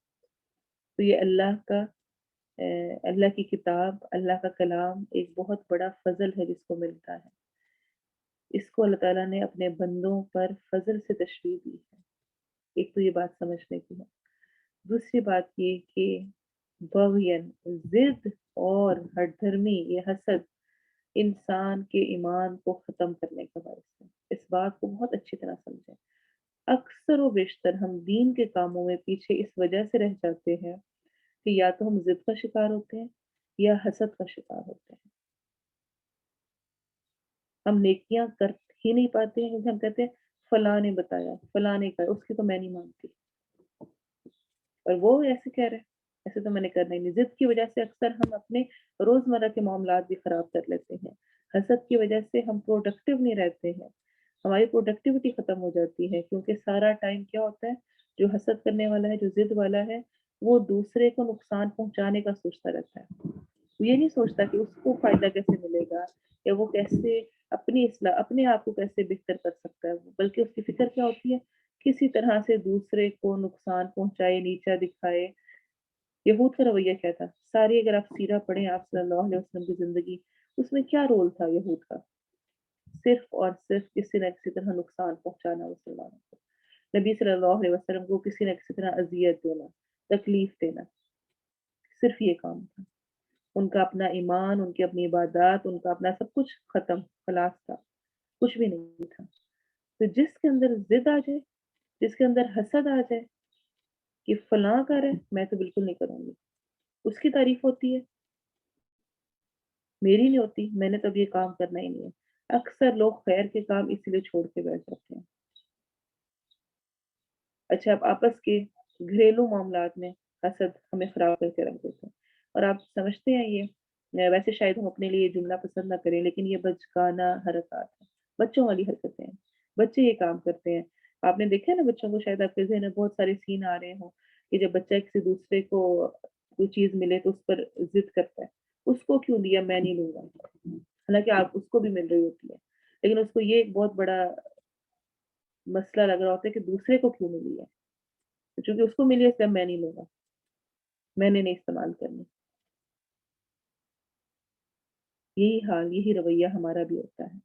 تو یہ اللہ کی کتاب، اللہ کا کلام ایک بہت بڑا فضل ہے جس کو ملتا ہے، اس کو اللہ تعالیٰ نے اپنے بندوں پر فضل سے تشریح دی ہے۔ ایک تو یہ بات سمجھنے کی ہے۔ دوسری بات یہ کہ بغین، ضد اور ہٹ دھرمی، یہ حسد انسان کے ایمان کو ختم کرنے کا باعث ہے۔ اس بات کو بہت اچھی طرح سمجھیں۔ اکثر و بیشتر ہم دین کے کاموں میں پیچھے اس وجہ سے رہ جاتے ہیں کہ یا تو ہم ضد کا شکار ہوتے ہیں یا حسد کا شکار ہوتے ہیں۔ ہم نیکیاں کر ہی نہیں پاتے ہیں کیونکہ ہم کہتے ہیں فلاں نے بتایا، فلاں نے کہا، اس کی تو میں نہیں مانتی، اور وہ ایسے کہہ رہے ہیں، ایسے تو میں نے کرنا ہی نہیں۔ ضد کی وجہ سے اکثر ہم اپنے روزمرہ کے معاملات بھی خراب کر لیتے ہیں۔ حسد کی وجہ سے ہم پروڈکٹیو نہیں رہتے ہیں، ہماری پروڈکٹیوٹی ختم ہو جاتی ہے، کیونکہ سارا ٹائم کیا ہوتا ہے، جو حسد کرنے والا ہے، جو ضد والا ہے، وہ دوسرے کو نقصان پہنچانے کا سوچتا رہتا ہے۔ وہ یہ نہیں سوچتا کہ اس کو فائدہ کیسے ملے گا یا وہ کیسے اپنی اصلاح، اپنے آپ کو کیسے بہتر کر سکتا ہے، بلکہ اس کی فکر کیا ہوتی ہے، کسی طرح سے دوسرے کو نقصان پہنچائے، نیچا دکھائے۔ یہود کا رویہ کیا تھا؟ ساری اگر آپ سیرہ پڑھیں آپ صلی اللہ علیہ وسلم کی زندگی، اس میں کیا رول تھا یہود کا؟ صرف اور صرف کسی نہ کسی طرح نقصان پہنچانا مسلمانوں کو، نبی صلی اللہ علیہ وسلم کو کسی نہ کسی طرح اذیت دینا، تکلیف دینا، صرف یہ کام تھا۔ ان کا اپنا ایمان، ان کی اپنی عبادات، ان کا اپنا سب کچھ ختم، خلاص تھا، کچھ بھی نہیں تھا۔ تو جس کے اندر ضد آ جائے، جس کے اندر حسد آ جائے کہ فلاں کر ہے میں تو بالکل نہیں کروں گی، اس کی تعریف ہوتی ہے، میری نہیں ہوتی، میں نے تو اب یہ کام کرنا ہی نہیں ہے۔ اکثر لوگ خیر کے کام اس لیے چھوڑ کے بیٹھ جاتے ہیں۔ اچھا، اب آپس کے گھریلو معاملات میں حسد ہمیں خراب کر کے رکھ دیتے ہیں، اور آپ سمجھتے ہیں یہ ویسے شاید ہم اپنے لیے یہ جملہ پسند نہ کریں، لیکن یہ بچگانہ حرکات ہیں، بچوں والی حرکتیں ہیں۔ بچے یہ کام کرتے ہیں آپ نے دیکھا ہے نا بچوں کو، شاید آپ کے ذہن میں بہت سارے سین آ رہے ہوں کہ جب بچہ کسی دوسرے کو کوئی چیز ملے تو اس پر ضد کرتا ہے، اس کو کیوں دیا، میں نہیں لوں گا، حالانکہ آپ اس کو بھی مل رہی ہوتی ہے، لیکن اس کو یہ ایک بہت بڑا مسئلہ لگ رہا ہوتا ہے کہ دوسرے کو کیوں ملی ہے، تو چونکہ اس کو ملی ہے اس لیے میں نہیں لوں گا، میں نے نہیں استعمال کرنی۔ یہی حال، یہی رویہ ہمارا بھی ہوتا ہے،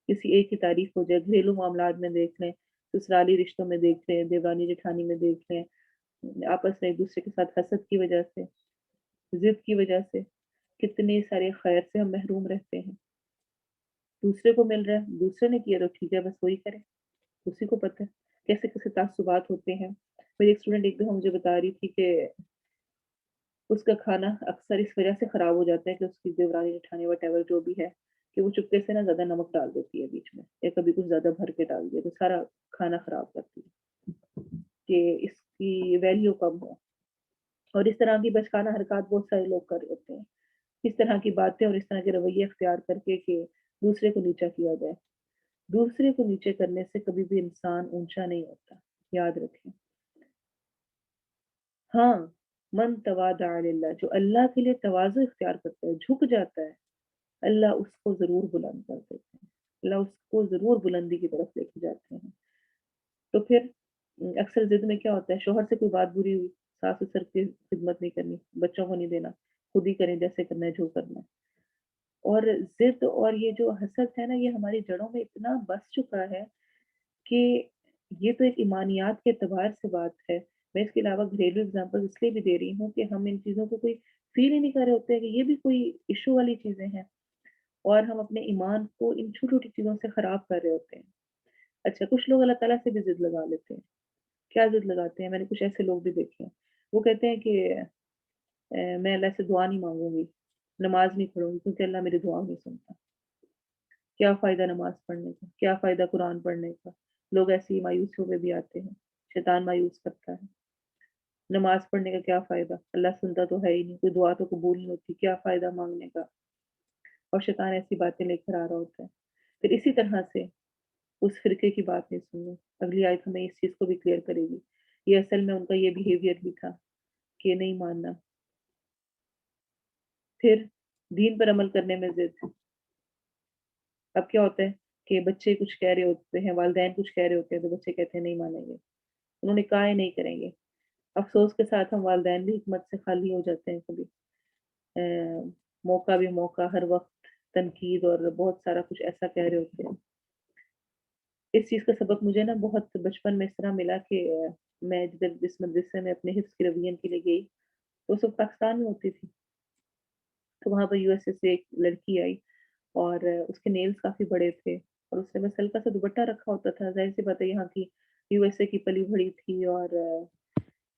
کسی ایک کی تعریف ہو جائے، گھریلو معاملات میں دیکھ لیں، سسرالی رشتوں میں دیکھ لیں، دیورانی جٹھانی میں دیکھ لیں، آپس میں ایک دوسرے کے ساتھ حسد کی وجہ سے، ضد کی وجہ سے کتنے سارے خیر سے ہم محروم رہتے ہیں۔ دوسرے کو مل رہا ہے، دوسرے نے کیا تو ٹھیک ہے، بس وہی کرے، اسی کو پتہ ہے کیسے کیسے تعصبات ہوتے ہیں۔ میری ایک اسٹوڈنٹ ایک دفعہ مجھے بتا رہی تھی کہ اس کا کھانا اکثر اس وجہ سے خراب ہو جاتا ہے کہ اس کی دیورانی جٹھانی وٹ ایور جو بھی ہے کہ وہ چپکے سے نا زیادہ نمک ڈال دیتی ہے بیچ میں، یا کبھی کچھ زیادہ بھر کے ڈال دیا تو سارا کھانا خراب کرتی ہے کہ اس کی ویلیو کم ہو۔ اور اس طرح کی بچکانہ حرکات بہت سارے لوگ کر رہے ہوتے ہیں، اس طرح کی باتیں اور اس طرح کے رویے اختیار کر کے کہ دوسرے کو نیچا کیا جائے۔ دوسرے کو نیچے کرنے سے کبھی بھی انسان اونچا نہیں ہوتا، یاد رکھیں۔ ہاں، من تواضع للہ، جو اللہ کے لیے تواضع اختیار کرتا ہے، جھک جاتا ہے، اللہ اس کو ضرور بلند کر دیتے ہیں، اللہ اس کو ضرور بلندی کی طرف لے کے جاتے ہیں۔ تو پھر اکثر ضد میں کیا ہوتا ہے، شوہر سے کوئی بات بری ہوئی، ساس سسر کی خدمت نہیں کرنی، بچوں کو نہیں دینا، خود ہی کریں جیسے کرنا ہے جو کرنا ہے۔ اور ضد اور یہ جو حسد ہے نا، یہ ہماری جڑوں میں اتنا بس چکا ہے کہ یہ تو ایک ایمانیات کے اعتبار سے بات ہے۔ میں اس کے علاوہ گھریلو اگزامپل اس لیے بھی دے رہی ہوں کہ ہم ان چیزوں کو کوئی فیل ہی نہیں کر رہے ہوتے ہیں کہ یہ بھی کوئی ایشو والی چیزیں ہیں، اور ہم اپنے ایمان کو ان چھوٹی چھوٹی چیزوں سے خراب کر رہے ہوتے ہیں۔ اچھا، کچھ لوگ اللہ تعالیٰ سے بھی ضد لگا لیتے ہیں۔ کیا ضد لگاتے ہیں؟ میں نے کچھ ایسے لوگ بھی دیکھے ہیں، وہ کہتے ہیں کہ میں اللہ سے دعا نہیں مانگوں گی، نماز نہیں پڑھوں گی کیونکہ اللہ میری دعا نہیں سنتا۔ کیا فائدہ نماز پڑھنے کا، کیا فائدہ قرآن پڑھنے کا؟ لوگ ایسی ہی مایوسیوں میں بھی آتے ہیں، شیطان مایوس کرتا ہے۔ نماز پڑھنے کا کیا فائدہ، اللہ سنتا تو ہے ہی نہیں، کوئی دعا تو قبول نہیں ہوتی، کیا فائدہ مانگنے کا؟ اور شیطان ایسی باتیں لے کر آ رہا ہوتا ہے۔ پھر اسی طرح سے اس فرقے کی بات نہیں سننی۔ اگلی آیت ہمیں اس چیز کو بھی کلیئر کرے گی، یہ اصل میں ان کا یہ بیہیویئر بھی تھا کہ نہیں ماننا۔ پھر دین پر عمل کرنے میں ضد۔ اب کیا ہوتا ہے کہ بچے کچھ کہہ رہے ہوتے ہیں، والدین کچھ کہہ رہے ہوتے ہیں تو بچے کہتے ہیں نہیں مانیں گے، انہوں نے کہا ہے نہیں کریں گے۔ افسوس کے ساتھ ہم والدین بھی حکمت سے خالی ہو جاتے ہیں کبھی، موقع بھی موقع، ہر وقت تنقید اور بہت سارا کچھ ایسا کہہ رہے ہوتے ہیں۔ اس چیز کا سبق مجھے نا بہت بچپن میں اس طرح ملا کہ میں جس مدرسے میں اپنے حفظ کی روین کے لیے گئی تو اس وقت پاکستان میں ہوتی تھی، تو وہاں پر یو ایس اے سے ایک لڑکی آئی اور اس کے نیلز کافی بڑے تھے اور اس نے بس ہلکا سا دوپٹہ رکھا ہوتا تھا، ظاہر سی بات ہے یہاں کی یو ایس اے کی پلی بڑی تھی، اور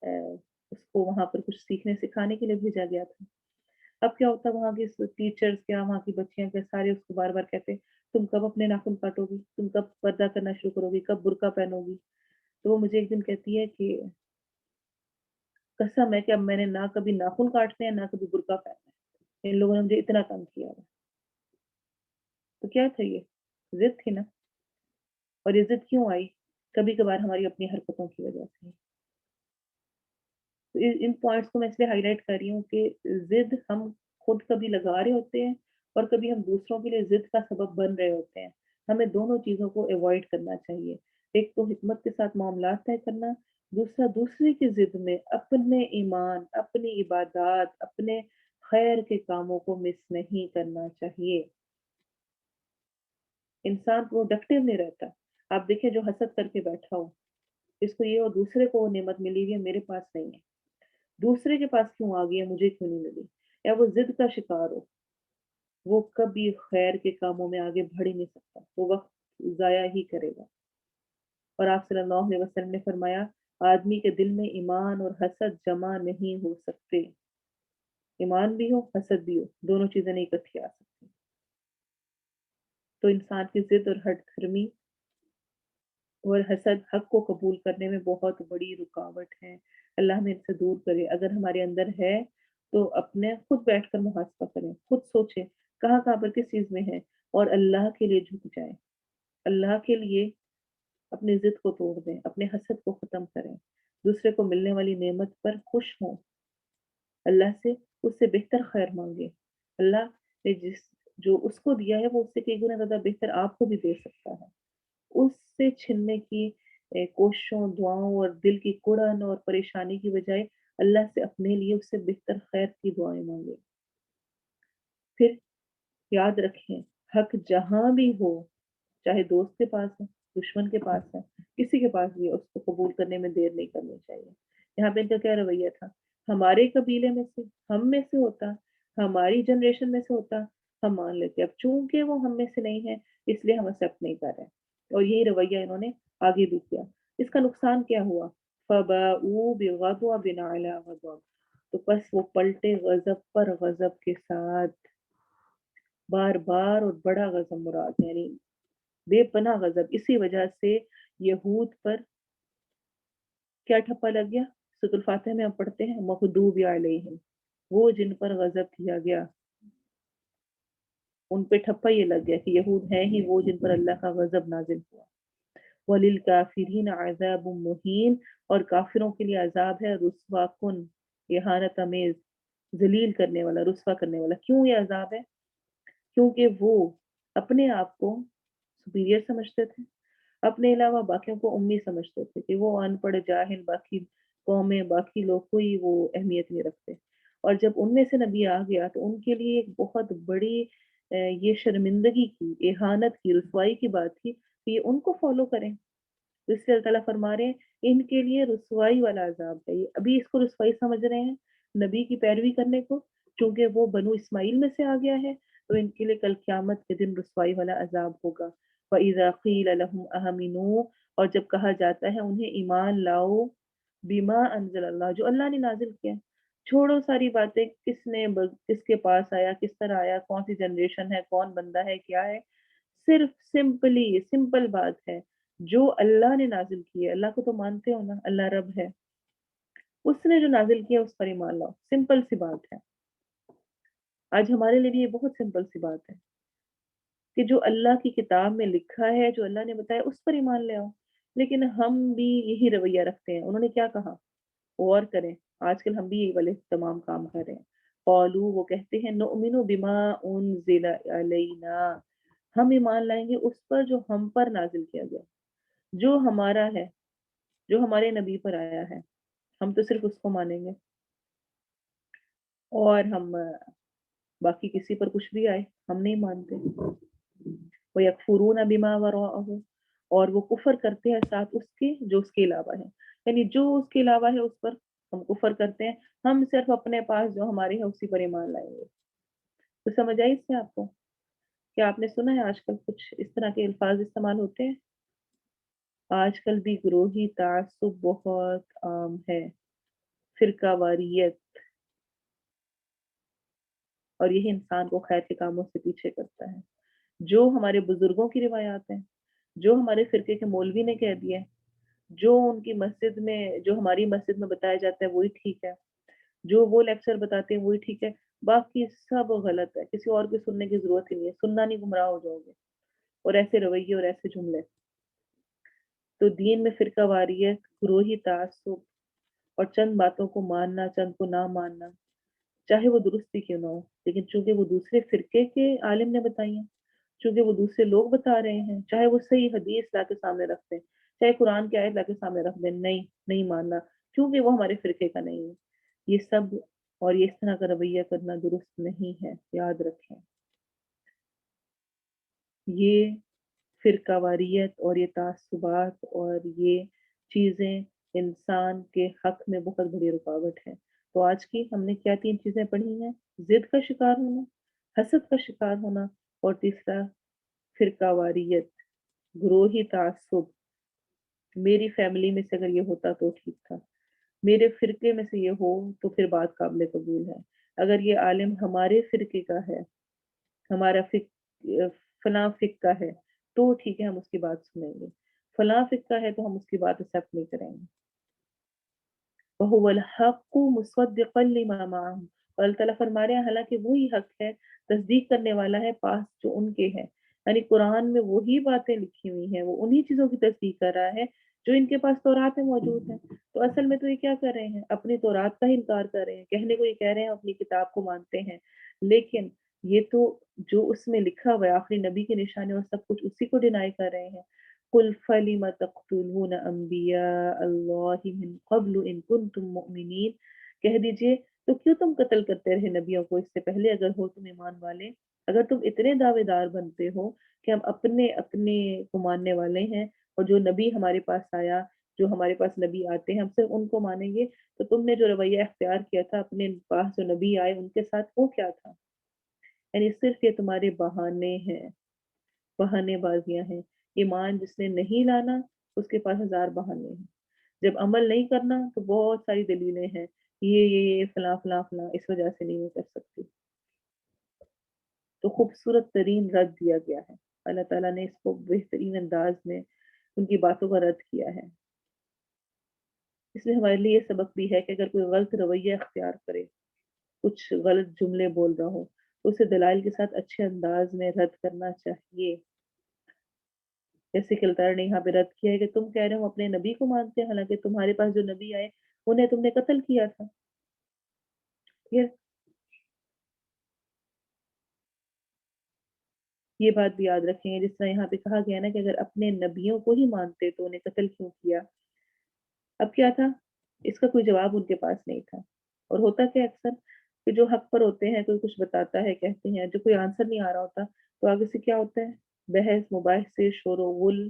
اس کو وہاں پر کچھ سیکھنے سکھانے کے لیے بھیجا گیا تھا۔ اب کیا ہوتا وہاں کی ٹیچرز کیا، وہاں کی بچیاں کیا، سارے اس کو بار بار کہتے تم کب اپنے ناخن کاٹو گی، تم کب پردہ کرنا شروع کرو گی، کب برقع پہنو گی؟ تو وہ مجھے ایک دن کہتی ہے کہ قسم ہے کہ اب میں نے نہ کبھی ناخن کاٹنے ہیں نہ کبھی برقع پہننا ہے، ان لوگوں نے مجھے اتنا تنگ کیا ہے۔ تو کیا تھا یہ؟ ضد تھی نا۔ اور یہ ضد کیوں آئی؟ کبھی کبھار ہماری اپنی حرکتوں کی وجہ سے۔ تو ان پوائنٹس کو میں اس لیے ہائی لائٹ کر رہی ہوں کہ ضد ہم خود کبھی لگا رہے ہوتے ہیں اور کبھی ہم دوسروں کے لیے ضد کا سبب بن رہے ہوتے ہیں۔ ہمیں دونوں چیزوں کو ایوائڈ کرنا چاہیے، ایک تو حکمت کے ساتھ معاملات طے کرنا، دوسرا دوسرے کی ضد میں اپنے ایمان، اپنی عبادات، اپنے خیر کے کاموں کو مس نہیں کرنا چاہیے۔ انسان پروڈکٹیو نہیں رہتا۔ آپ دیکھیں جو حسد کر کے بیٹھا ہو، اس کو یہ اور دوسرے کو وہ نعمت ملی ہوئی ہے، میرے پاس نہیں ہے، دوسرے کے پاس کیوں آ گئی ہے، مجھے کیوں نہیں ملی، یا وہ ضد کا شکار ہو، وہ کبھی خیر کے کاموں میں آگے بڑھ ہی نہیں سکتا، وہ وقت ضائع ہی کرے گا۔ اور آپ صلی اللہ علیہ وسلم نے فرمایا آدمی کے دل میں ایمان اور حسد جمع نہیں ہو سکتے، ایمان بھی ہو حسد بھی ہو، دونوں چیزیں نہیں اکٹھی آ سکتی۔ تو انسان کی ضد اور ہٹ دھرمی اور حسد حق کو قبول کرنے میں بہت بڑی رکاوٹ ہے، اللہ ہمیں ان سے دور کرے۔ اگر ہمارے اندر ہے تو اپنے خود بیٹھ کر محاسبہ کریں، خود سوچیں کہاں کہاں پر کس چیز میں ہے، اور اللہ کے لیے جھک جائیں، اللہ کے لیے اپنی ضد کو توڑ دیں، اپنے حسد کو ختم کریں، دوسرے کو ملنے والی نعمت پر خوش ہوں، اللہ سے اس سے بہتر خیر مانگے۔ اللہ نے جو اس کو دیا ہے وہ اس سے کئی گنا زیادہ بہتر آپ کو بھی دے سکتا ہے۔ اس سے چھننے کی کوششوں، دعاؤں اور دل کی کڑن اور پریشانی کی بجائے اللہ سے اپنے لیے اس سے بہتر خیر کی دعائیں مانگے۔ پھر یاد رکھیں، حق جہاں بھی ہو، چاہے دوست کے پاس ہے، دشمن کے پاس ہے، کسی کے پاس بھی ہے، اس کو قبول کرنے میں دیر نہیں کرنی چاہیے۔ یہاں پہ ان کا کیا رویہ تھا؟ ہمارے قبیلے میں سے، ہم میں سے ہوتا، ہماری جنریشن میں سے ہوتا، ہم مان لیتے، اب چونکہ وہ ہم میں سے نہیں ہے اس لیے ہم ایکسپٹ نہیں کر رہے، اور یہی رویہ انہوں نے آگے بھی کیا۔ اس کا نقصان کیا ہوا؟ فَبَاءُوا بِغَضَبٍ عَلَىٰ غَضَبٍ، تو پس وہ پلٹے غضب پر غضب کے ساتھ، بار بار، اور بڑا غضب مراد یعنی بے پناہ غضب۔ اسی وجہ سے یہود پر کیا ٹھپا لگ گیا؟ سورۃ الفاتحہ میں ہم پڑھتے ہیں مغضوب علیہم، وہ جن پر غضب کیا گیا، ان پہ ٹھپا یہ لگ گیا کہ یہود ہیں ہی وہ جن پر اللہ کا غضب نازل ہوا۔ وَلِلْكَافِرِينَ عَذَابٌ مُّهِينٌ، اور کافروں کے لیے عذاب ہے رسوا کن، اہانت آمیز، ذلیل کرنے والا، رسوا کرنے والا۔ کیوں یہ عذاب ہے؟ کیونکہ وہ اپنے آپ کو سپیریئر سمجھتے تھے، اپنے علاوہ باقیوں کو امی سمجھتے تھے کہ وہ ان پڑھ جاہل، باقی قومیں، باقی لوگ کوئی وہ اہمیت نہیں رکھتے۔ اور جب ان میں سے نبی آ گیا تو ان کے لیے ایک بہت بڑی یہ شرمندگی کی، اہانت کی، رسوائی کی بات تھی کہ یہ ان کو فالو کریں۔ تو اس لیے اللہ تعالیٰ فرما رہے ہیں ان کے لیے رسوائی والا عذاب ہے۔ یہ ابھی اس کو رسوائی سمجھ رہے ہیں نبی کی پیروی کرنے کو، چونکہ وہ بنو اسماعیل میں سے آ گیا ہے، تو ان کے لیے کل قیامت کے دن رسوائی والا عذاب ہوگا۔ وَإِذَا قِيلَ لَهُمْ آمِنُوا، اور جب کہا جاتا ہے انہیں ایمان لاؤ، بما انزل اللہ، جو اللہ نے نازل کیا۔ چھوڑو ساری باتیں، کس کے پاس آیا، کس طرح آیا، کون سی جنریشن ہے، کون بندہ ہے، کیا ہے، صرف سمپل بات ہے جو اللہ نے نازل کی ہے۔ اللہ کو تو مانتے ہو نا، اللہ رب ہے، اس نے جو نازل کیا اس پر ایمان لاؤ، سمپل سی بات ہے۔ آج ہمارے لیے بھی یہ بہت سمپل سی بات ہے کہ جو اللہ کی کتاب میں لکھا ہے، جو اللہ نے بتایا اس پر ایمان لے آؤ، لیکن ہم بھی یہی رویہ رکھتے ہیں۔ انہوں نے کیا کہا؟ غور کریں، آج کل ہم بھی یہی والے تمام کام کر رہے ہیں۔ قالو، وہ کہتے ہیں، نؤمن بما انزل علینا، ہم ایمان لائیں گے اس پر جو ہم پر نازل کیا گیا، جو ہمارا ہے، جو ہمارے نبی پر آیا ہے، ہم تو صرف اس کو مانیں گے، اور ہم باقی کسی پر کچھ بھی آئے ہم نہیں مانتے۔ وَيَكْفُرُونَ بِمَا وَرَاءَهُ، اور وہ کفر کرتے ہیں ساتھ اس کے جو اس کے علاوہ ہے، یعنی جو اس کے علاوہ ہے اس پر ہم کفر کرتے ہیں، ہم صرف اپنے پاس جو ہماری ہے اسی پر ایمان لائیں گے۔ تو سمجھ آئی اس سے آپ کو؟ کیا آپ نے سنا ہے آج کل کچھ اس طرح کے الفاظ استعمال ہوتے ہیں؟ آج کل بھی گروہی تعصب بہت عام ہے، فرقہ واریت، اور یہی انسان کو خیر کے کاموں سے پیچھے کرتا ہے۔ جو ہمارے بزرگوں کی روایات ہیں، جو ہمارے فرقے کے مولوی نے کہہ دیا ہے، جو ان کی مسجد میں، جو ہماری مسجد میں بتایا جاتا ہے وہی ٹھیک ہے، جو وہ لیکچر بتاتے ہیں وہی ٹھیک ہے، باقی سب غلط ہے، کسی اور کی سننے کی ضرورت ہی نہیں ہے، سننا نہیں، گمراہ ہو جاؤ گے۔ اور ایسے رویے اور ایسے جملے، تو دین میں فرقہ واریت، گروہی تعصب، اور چند باتوں کو ماننا، چند کو نہ ماننا، چاہے وہ درستی کیوں نہ ہو، لیکن چونکہ وہ دوسرے فرقے کے عالم نے بتائی ہیں، چونکہ وہ دوسرے لوگ بتا رہے ہیں، چاہے وہ صحیح حدیث لا کے سامنے رکھ دیں، چاہے قرآن کی آیت لا کے سامنے رکھ دیں، نہیں ماننا، کیونکہ وہ ہمارے فرقے کا نہیں ہے۔ یہ سب اور یہ اس طرح کا رویہ کرنا درست نہیں ہے، یاد رکھیں۔ یہ فرقہ واریت اور یہ تعصبات اور یہ چیزیں انسان کے حق میں بہت بڑی رکاوٹ ہے۔ تو آج کی ہم نے کیا 3 چیزیں پڑھی ہیں؟ ضد کا شکار ہونا، حسد کا شکار ہونا، اور تیسرا فرقہ واریت، گروہی تعصب۔ میری فیملی میں سے اگر یہ ہوتا تو ٹھیک تھا، میرے فرقے میں سے یہ ہو تو پھر بات قابل قبول ہے، اگر یہ عالم ہمارے فرقے کا ہے، ہمارا فلاں فقہ ہے تو ٹھیک ہے، ہم اس کی بات سنیں گے، فلاں فقہ ہے تو ہم اس کی بات ایکسیپٹ نہیں کریں گے۔ وَهُوَ الْحَقُّ مُصَدِّقًا لِمَا مَعَهُمْ، اور اللہ تعالیٰ فرما رہے ہیں حالانکہ وہی حق ہے، تصدیق کرنے والا ہے پاس جو ان کے ہے، یعنی قرآن میں وہی باتیں لکھی ہوئی ہیں، وہ انہی چیزوں کی تصدیق کر رہا ہے جو ان کے پاس تورات میں موجود ہے۔ تو اصل میں تو یہ کیا کر رہے ہیں، اپنی تورات کا ہی انکار کر رہے ہیں، کہنے کو یہ کہہ رہے ہیں اپنی کتاب کو مانتے ہیں، لیکن یہ تو جو اس میں لکھا ہوا ہے آخری نبی کی نشانی اور سب کچھ اسی کو ڈینائی کر رہے ہیں۔ قُلْ فَلِمَ تَقْتُلُونَ أَنْبِيَاءَ اللَّهِ مِنْ قَبْلُ إِن كُنْتُمْ مُؤْمِنِينَ، کہہ دیجئے تو کیوں تم قتل کرتے رہے نبیوں کو اس سے پہلے اگر ہو تم ایمان والے، اگر تم اتنے دعوے دار بنتے ہو کہ ہم اپنے اپنے کو ماننے والے ہیں اور جو نبی ہمارے پاس آیا، جو ہمارے پاس نبی آتے ہیں ہم صرف ان کو مانیں گے، تو تم نے جو رویہ اختیار کیا تھا اپنے پاس جو نبی آئے ان کے ساتھ، وہ کیا تھا؟ یعنی صرف یہ تمہارے بہانے ہیں، بہانے بازیاں ہیں۔ ایمان جس نے نہیں لانا اس کے پاس ہزار بہانے ہیں، جب عمل نہیں کرنا تو بہت ساری دلیلیں ہیں، یہ فلاں فلاں فلاں اس وجہ سے نہیں کر سکتی۔ تو خوبصورت ترین رد دیا گیا ہے، اللہ تعالیٰ نے اس کو بہترین انداز میں ان کی باتوں کا رد کیا ہے۔ اس میں ہمارے لیے یہ سبق بھی ہے کہ اگر کوئی غلط رویہ اختیار کرے، کچھ غلط جملے بول رہا ہو، تو اسے دلائل کے ساتھ اچھے انداز میں رد کرنا چاہیے۔ جیسے کہ اللہ تعالیٰ نے یہاں پہ رد کیا ہے کہ تم کہہ رہے ہو اپنے نبی کو مانتے ہیں، حالانکہ تمہارے پاس جو نبی آئے انہیں تم نے قتل کیا تھا۔ یہ بات بھی یاد رکھیں گے، جس طرح یہاں پہ کہا گیا نا کہ اگر اپنے نبیوں کو ہی مانتے تو انہیں قتل کیوں کیا؟ اب کیا تھا؟ اس کا کوئی جواب ان کے پاس نہیں تھا۔ اور ہوتا کیا اکثر کہ جو حق پر ہوتے ہیں کوئی کچھ بتاتا ہے، کہتے ہیں، جو کوئی آنسر نہیں آ رہا ہوتا تو آگے سے کیا ہوتا ہے؟ بحث مباحثے، شور و غل،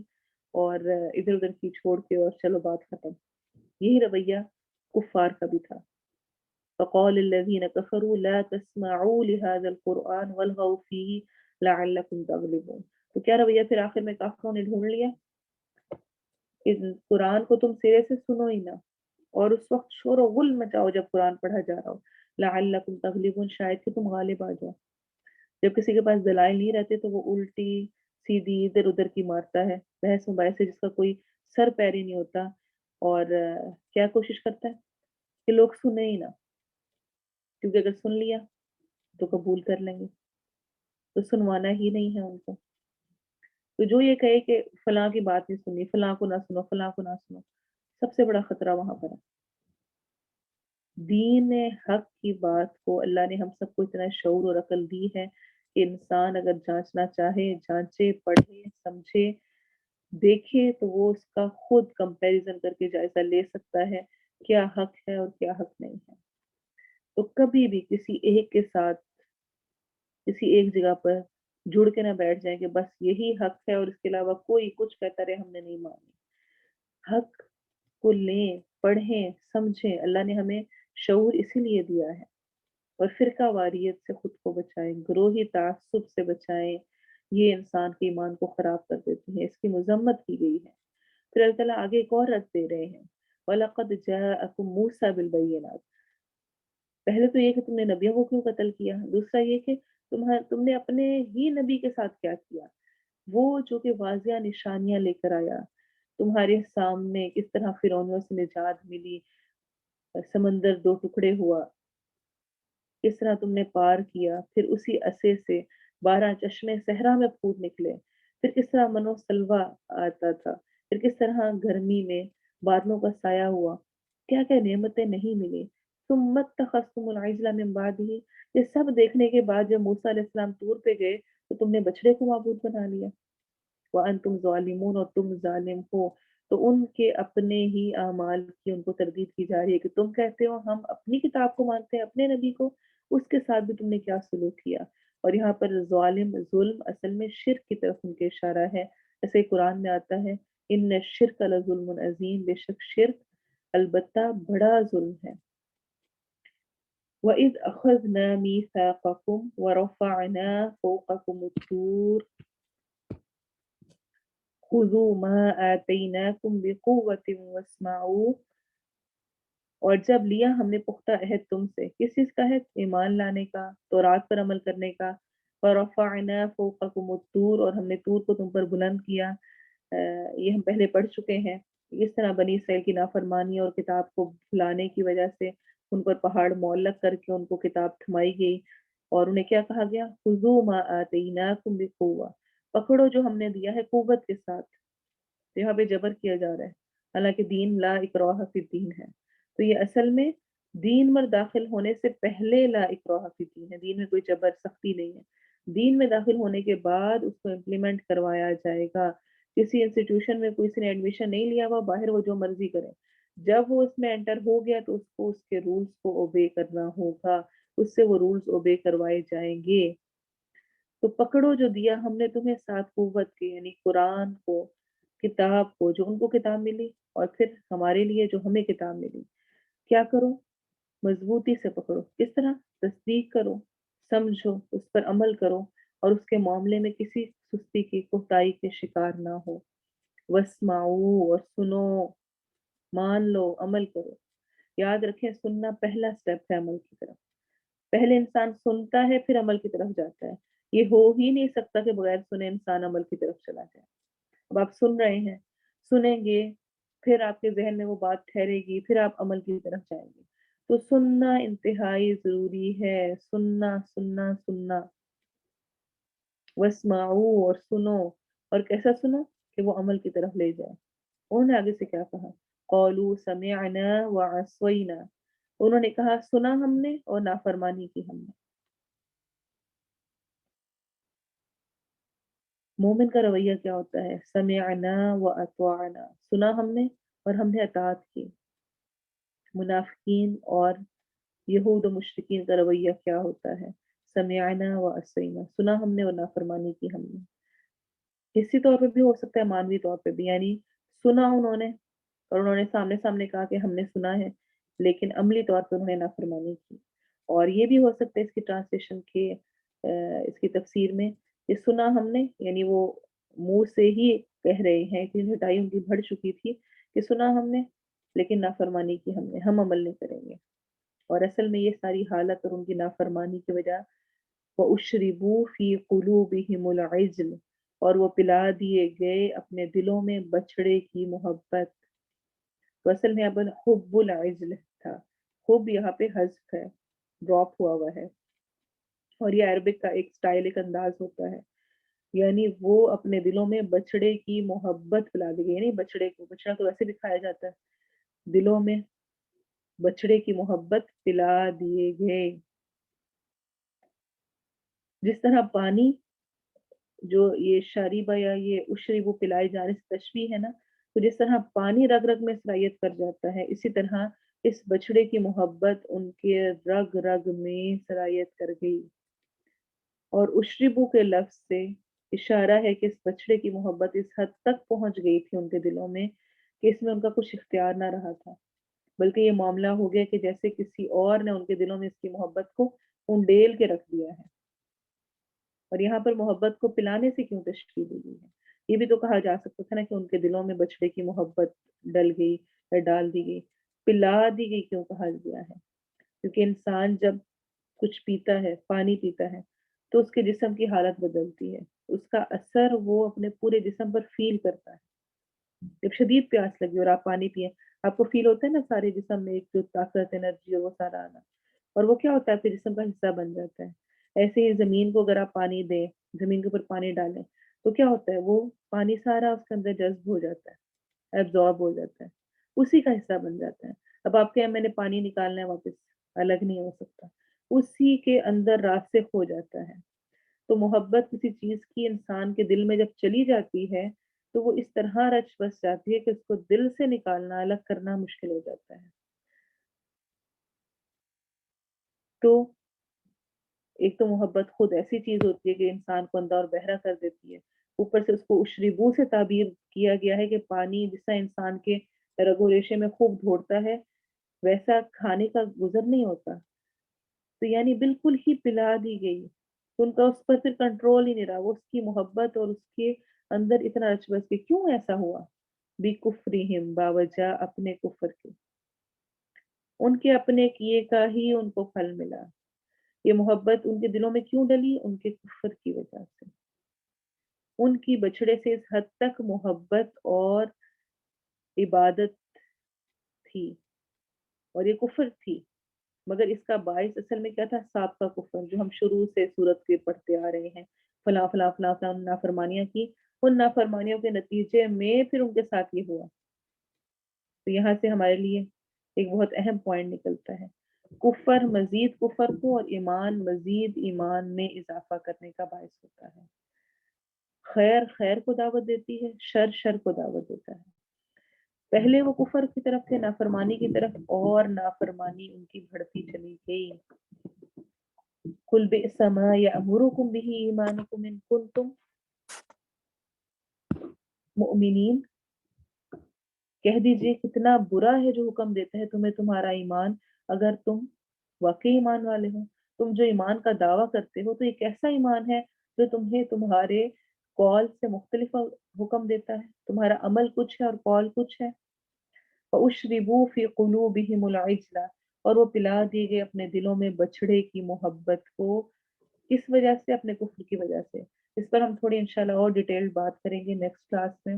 اور ادھر ادھر کی چھوڑ کے اور چلو بات ختم۔ یہی رویہ کفار کا بھی تھا۔ فقال الذين كفروا لا تسمعوا لهذا القرآن والغوا فيه لعلكم تغلبون۔ تو کیا رویہ پھر آخر میں کافروں نے ڈھونڈ لیا کہ قرآن کو تم سرے سے سنو ہی نہ، اور اس وقت شور و غل مچاؤ جب قرآن پڑھا جا رہا ہو، لعلکم تغلبون، شاید کہ تم غالب آ جاؤ۔ جب کسی کے پاس دلائل نہیں رہتے تو وہ الٹی سیدھی ادھر ادھر کی مارتا ہے، بحث مباحث سے جس کا کوئی سر پیر ہی نہیں ہوتا، اور کیا کوشش کرتا ہے کہ لوگ سنیں ہی نہ، کیونکہ اگر سن لیا تو قبول کر لیں گے، تو سنوانا ہی نہیں ہے ان کو۔ تو جو یہ کہے کہ فلاں کی بات نہیں سنی، فلاں کو نہ سنو، فلاں کو نہ سنو، سب سے بڑا خطرہ وہاں پر ہے۔ دین حق کی بات کو اللہ نے ہم سب کو اتنا شعور اور عقل دی ہے کہ انسان اگر جانچنا چاہے، جانچے، پڑھے، سمجھے، دیکھے، تو وہ اس کا خود کمپیریزن کر کے جائزہ لے سکتا ہے کیا حق ہے اور کیا حق نہیں ہے۔ تو کبھی بھی کسی ایک کے ساتھ کسی ایک جگہ پر جڑ کے نہ بیٹھ جائیں کہ بس یہی حق ہے اور اس کے علاوہ کوئی کچھ کہتا رہے ہم نے نہیں مانی۔ حق کو لیں، پڑھیں، سمجھیں، اللہ نے ہمیں شعور اسی لیے دیا ہے، اور فرقہ واریت سے خود کو بچائیں، گروہی تعصب سے بچائیں، یہ انسان کے ایمان کو خراب کر دیتی ہے، اس کی مذمت کی گئی ہے۔ پھر اللہ تعالیٰ آگے ایک اور رد دے رہے ہیں، وَلَقَدْ جَاءَكُم مُوسَىٰ بِالْبَيِّنَاتِ۔ پہلے تو یہ کہ تم نے نبیوں کو کیوں قتل کیا، دوسرا یہ کہ تم نے اپنے ہی نبی کے ساتھ کیا کیا، وہ جو کہ واضح نشانیاں لے کر آیا، تمہارے سامنے کس طرح فرعونیوں سے نجات ملی، سمندر دو ٹکڑے ہوا، کس طرح تم نے پار کیا، پھر اسی عصے سے 12 چشمے صحرا میں پھوٹ نکلے، پھر کس طرح منو سلوا آتا تھا، پھر کس طرح گرمی میں بادلوں کا سایہ ہوا، کیا کیا نعمتیں نہیں ملی۔ ثم اتخذتم العجل من بعده، یہ سب دیکھنے کے بعد جب موسیٰ علیہ السلام طور پہ گئے تو تم نے بچڑے کو معبود بنا لیا، وانتم ظالمون، اور تم ظالم ہو۔ تو ان کے اپنے ہی اعمال کی ان کو تردید کی جا رہی ہے کہ تم کہتے ہو ہم اپنی کتاب کو مانتے ہیں، اپنے نبی کو، اس کے ساتھ بھی تم نے کیا سلوک کیا۔ اور یہاں پر ظالم، ظلم اصل میں شرک کی طرف ان کے اشارہ ہے، جیسے قرآن میں آتا ہے ان الشرک لظلم عظیم، بے شک شرک البتہ بڑا ظلم ہے۔ وَإِذْ أَخَذْنَا مِيثَاقَكُمْ وَرَفَعْنَا فَوْقَكُمُ الطُّورَ خُذُوا مَا آتَيْنَاكُمْ بِقُوَّةٍ وَاسْمَعُوا۔ اور جب لیا ہم نے پختہ عہد تم سے، کس چیز کا عہد؟ ایمان لانے کا، تورات پر عمل کرنے کا۔ وَرَفَعْنَا فَوْقَكُمُ الطُّورَ، اور ہم نے طور کو تم پر بلند کیا۔ یہ ہم پہلے پڑھ چکے ہیں، اس طرح بنی اسرائیل کی نافرمانی اور کتاب کو بھلانے کی وجہ سے ان پر پہاڑ معلق کر کے ان کو کتاب تھمائی گئی، اور انہیں کیا کہا گیا؟ خُذُوا مَا آتَيْنَاكُمْ بِقُوَّةٍ، پکڑو جو ہم نے دیا ہے قوت کے ساتھ. یہاں پہ جبر کیا جا رہا ہے، حالانکہ دین لا اکراہ فی الدین ہے. تو یہ اصل میں دین میں داخل ہونے سے پہلے لا اکراہ فی الدین ہے، دین میں کوئی جبر سختی نہیں ہے. دین میں داخل ہونے کے بعد اس کو امپلیمنٹ کروایا جائے گا. کسی انسٹیٹیوشن میں کوئی نے ایڈمیشن نہیں لیا ہوا، باہر وہ جو مرضی کرے، جب وہ اس میں انٹر ہو گیا تو اس کو اس کے رولز کو اوبے کرنا ہوگا، اس سے وہ رولز اوبے کروائے جائیں گے. تو پکڑو جو دیا ہم نے تمہیں ساتھ قوت کے، یعنی قرآن کو، کتاب کو جو ان کو کتاب ملی، اور پھر ہمارے لیے جو ہمیں کتاب ملی. کیا کرو؟ مضبوطی سے پکڑو. کس طرح؟ تصدیق کرو، سمجھو، اس پر عمل کرو، اور اس کے معاملے میں کسی سستی کی، کوتاہی کے شکار نہ ہو. واسمعوا، اور سنو، مان لو، عمل کرو. یاد رکھیں سننا پہلا سٹیپ ہے عمل کی طرف. پہلے انسان سنتا ہے پھر عمل کی طرف جاتا ہے. یہ ہو ہی نہیں سکتا کہ بغیر سنے انسان عمل کی طرف چلا جائے. اب آپ سن رہے ہیں، سنیں گے، پھر آپ کے ذہن میں وہ بات ٹھہرے گی، پھر آپ عمل کی طرف جائیں گے. تو سننا انتہائی ضروری ہے. سننا سننا سننا. واسمعوا، اور سنو. اور کیسا سنو؟ کہ وہ عمل کی طرف لے جائے. انہوں نے آگے سے کیا کہا؟ قالوا سمعنا وعصینا. انہوں نے کہا سنا ہم نے اور نافرمانی کی ہم نے. مومن کا رویہ کیا ہوتا ہے؟ سمعنا واطعنا، سنا ہم نے اور ہم نے اطاعت کی. منافقین اور یہود و مشرکین کا رویہ کیا ہوتا ہے؟ سمعنا وعصینا، سنا ہم نے اور نافرمانی کی ہم نے. حصی طور پہ بھی ہو سکتا ہے، مانوی طور پہ بھی، یعنی سنا انہوں نے اور انہوں نے سامنے سامنے کہا کہ ہم نے سنا ہے، لیکن عملی طور پہ انہوں نے نافرمانی کی. اور یہ بھی ہو سکتا ہے اس کی ٹرانسلیشن کے اس کی تفسیر میں کہ سنا ہم نے، یعنی وہ منہ سے ہی کہہ رہے ہیں کہ ہٹائی ان کی بڑھ چکی تھی کہ سنا ہم نے لیکن نافرمانی کی ہم نے، ہم عمل نہیں کریں گے. اور اصل میں یہ ساری حالت اور ان کی نافرمانی کی وجہ وَأُشْرِبُوا فِي قُلُوبِهِمُ الْعِجْلَ، اور وہ پلا دیے گئے اپنے دلوں میں بچڑے کی محبت. تو اصل میں اب حب العجل تھا. حب یہاں پہ حذف ہے، ڈراپ ہوا ہوا ہے. اور یہ عربک کا ایک سٹائل، ایک انداز ہوتا ہے. یعنی وہ اپنے دلوں میں بچڑے کی محبت پلا دی گئی، یعنی بچڑے کو، بچڑا تو ویسے بھی کھایا جاتا ہے، دلوں میں بچڑے کی محبت پلا دیے گئے. جس طرح پانی، جو یہ شاریبہ یا یہ اشربو پلائے جانے سے تشبیہ ہے نا، تو جس طرح پانی رگ رگ میں سرایت کر جاتا ہے، اسی طرح اس بچڑے کی محبت ان کے رگ رگ میں سرایت کر گئی. اور اشربو کے لفظ سے اشارہ ہے کہ اس بچڑے کی محبت اس حد تک پہنچ گئی تھی ان کے دلوں میں کہ اس میں ان کا کچھ اختیار نہ رہا تھا، بلکہ یہ معاملہ ہو گیا کہ جیسے کسی اور نے ان کے دلوں میں اس کی محبت کو انڈیل کے رکھ دیا ہے. اور یہاں پر محبت کو پلانے سے کیوں تشبیہ دی گئی ہے؟ یہ بھی تو کہا جا سکتا تھا نا کہ ان کے دلوں میں بچڑے کی محبت ڈل گئی یا ڈال دی گئی. پلا دی گئی کیوں کہا گیا ہے؟ کیونکہ انسان جب کچھ پیتا ہے، پانی پیتا ہے، تو اس کے جسم کی حالت بدلتی ہے، اس کا اثر وہ اپنے پورے جسم پر فیل کرتا ہے. جب شدید پیاس لگی اور آپ پانی پیئیں، آپ کو فیل ہوتا ہے نا سارے جسم میں ایک جو طاقت، انرجی اور وہ سارا آنا، اور وہ کیا ہوتا ہے، آپ کے جسم کا حصہ بن جاتا ہے. ایسے ہی زمین کو اگر آپ پانی دیں، زمین کے اوپر پانی ڈالیں، تو کیا ہوتا ہے، وہ پانی سارا اس کے اندر جذب ہو جاتا ہے، ایبزارب ہو جاتا ہے، اسی کا حصہ بن جاتا ہے. اب آپ کے میں نے پانی نکالنا ہے واپس، الگ نہیں ہو سکتا، اسی کے اندر راسخ ہو جاتا ہے. تو محبت کسی چیز کی انسان کے دل میں جب چلی جاتی ہے تو وہ اس طرح رچ بس جاتی ہے کہ اس کو دل سے نکالنا، الگ کرنا مشکل ہو جاتا ہے. تو ایک تو محبت خود ایسی چیز ہوتی ہے کہ انسان کو اندھا اور بہرا کر دیتی ہے، اوپر سے اس کو اشربو سے تعبیر کیا گیا ہے کہ پانی جیسا انسان کے رگو ریشے میں خوب دوڑتا ہے، ویسا کھانے کا گزر نہیں ہوتا. تو یعنی بالکل ہی پلا دی گئی. ان کا اس پر پھر کنٹرول ہی نہیں رہا، وہ اس کی محبت اور اس کے اندر اتنا رچ بس کے. کیوں ایسا ہوا؟ بی کفرہم، باوجہ اپنے کفر کے، ان کے اپنے کیے کا ہی ان کو پھل ملا. یہ محبت ان کے دلوں میں کیوں ڈلی؟ ان کے کفر کی وجہ سے. ان کی بچڑے سے اس حد تک محبت اور عبادت تھی، اور یہ کفر تھی. مگر اس کا باعث اصل میں کیا تھا؟ سابقہ کفر، جو ہم شروع سے سورت کے پڑھتے آ رہے ہیں. فلاں فلاں فلاں فلاں نافرمانیاں کی، ان نافرمانیوں کے نتیجے میں پھر ان کے ساتھ یہ ہوا. تو یہاں سے ہمارے لیے ایک بہت اہم پوائنٹ نکلتا ہے، کفر مزید کفر کو اور ایمان مزید ایمان میں اضافہ کرنے کا باعث ہوتا ہے. خیر خیر کو دعوت دیتی ہے، شر شر کو دعوت دیتا ہے. پہلے وہ کفر کی طرف تھے، نافرمانی کی طرف، اور نافرمانی ان کی بڑھتی چلی گئی. قل بئس ما یأمرکم بہ ایمانکم ان کنتم مؤمنین، کہہ دیجئے کتنا برا ہے جو حکم دیتا ہے تمہیں تمہارا ایمان اگر تم واقعی ایمان والے ہو. تم جو ایمان کا دعویٰ کرتے ہو تو یہ کیسا ایمان ہے جو تمہیں تمہارے قول سے مختلف حکم دیتا ہے، تمہارا عمل کچھ ہے اور قول کچھ ہے. وَأُشْرِبُوا فِي قُلُوبِهِمُ الْعِجْلَ، اور وہ پلا دیے گئے اپنے دلوں میں بچڑے کی محبت کو. کس وجہ سے؟ اپنے کفر کی وجہ سے. اس پر ہم تھوڑی انشاءاللہ اور ڈیٹیل بات کریں گے نیکسٹ کلاس میں.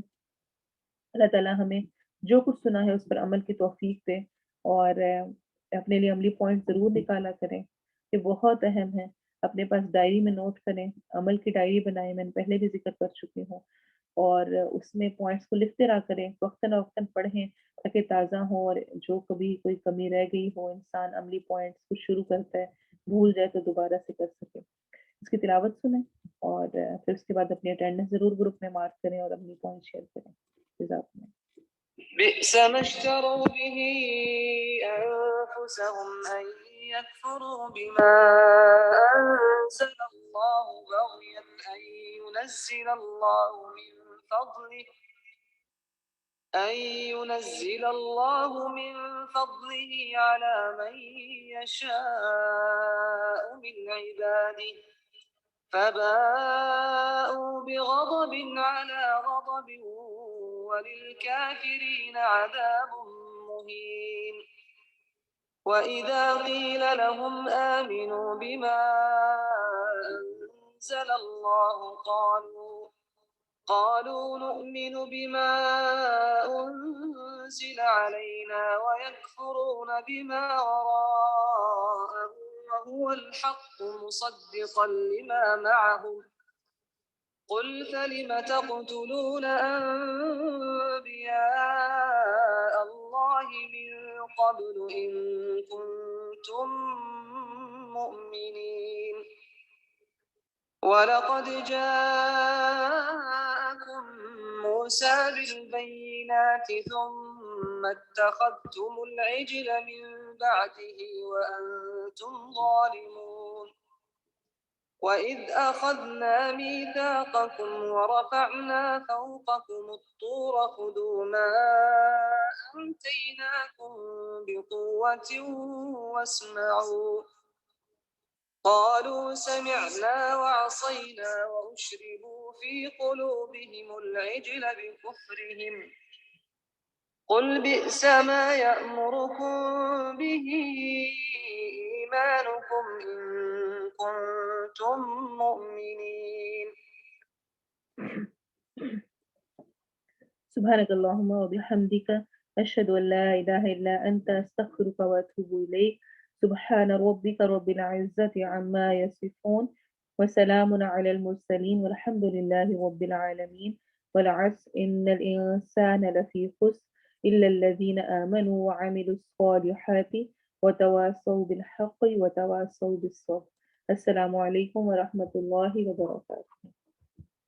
اللہ تعالیٰ ہمیں جو کچھ سنا ہے اس پر عمل کی توفیق دے، اور اپنے لیے عملی پوائنٹ ضرور نکالا کریں. یہ بہت اہم ہے. اپنے پاس ڈائری میں نوٹ کریں، عمل کی ڈائری بنائیں، میں نے پہلے بھی ذکر کر چکی ہوں، اور اس میں پوائنٹس کو لکھتے رہا کریں، وقتاً وقتاً پڑھیں تاکہ تازہ ہو، اور جو کبھی کوئی کمی رہ گئی ہو انسان عملی پوائنٹس کو شروع کرتا ہے بھول جائے تو دوبارہ سے کر سکے. اس کی تلاوت سنیں، اور پھر اس کے بعد اپنی اٹینڈنس ضرور گروپ میں مارک کریں اور عملی پوائنٹ شیئر کریں. جزاک اللہ. بئس ما اشتروا به أنفسهم أن يكفروا بما أنزل الله بغيا أن ينزل الله من فضله على من يشاء من عباده فباءوا بغضب على غضب وللكافرين عذاب مهين. وإذا قيل لهم آمنوا بما أنزل الله قالوا نؤمن بما أنزل علينا ويكفرون بما وراءه وهو الحق مصدقا لما معهم. قل فلم تقتلون أنبياء الله من قبل إن كنتم مؤمنين. ولقد جاءكم موسى بالبينات ثم اتخذتم العجل من بعده وأنتم ظالمون. وإذ أخذنا ميثاقكم ورفعنا فوقكم الطور خذوا ما آتيناكم بقوة واسمعوا. قالوا سمعنا وعصينا وأشربوا في قلوبهم العجل بكفرهم. قل بئس ما يأمركم به إيمانكم إن كنتم مؤمنين. سبحانك اللهم وبحمدك أشهد أن لا إله إلا أنت أستغفرك وأتوب إليك. سبحان ربك رب العزة عما يصفون وسلام على المرسلين والحمد لله رب العالمين. والعصر إن الإنسان لفي خسر إلا الذين آمنوا وعملوا الصالحات وتواصوا بالحق وتواصوا بالصبر. السلام عليكم ورحمة الله وبركاته.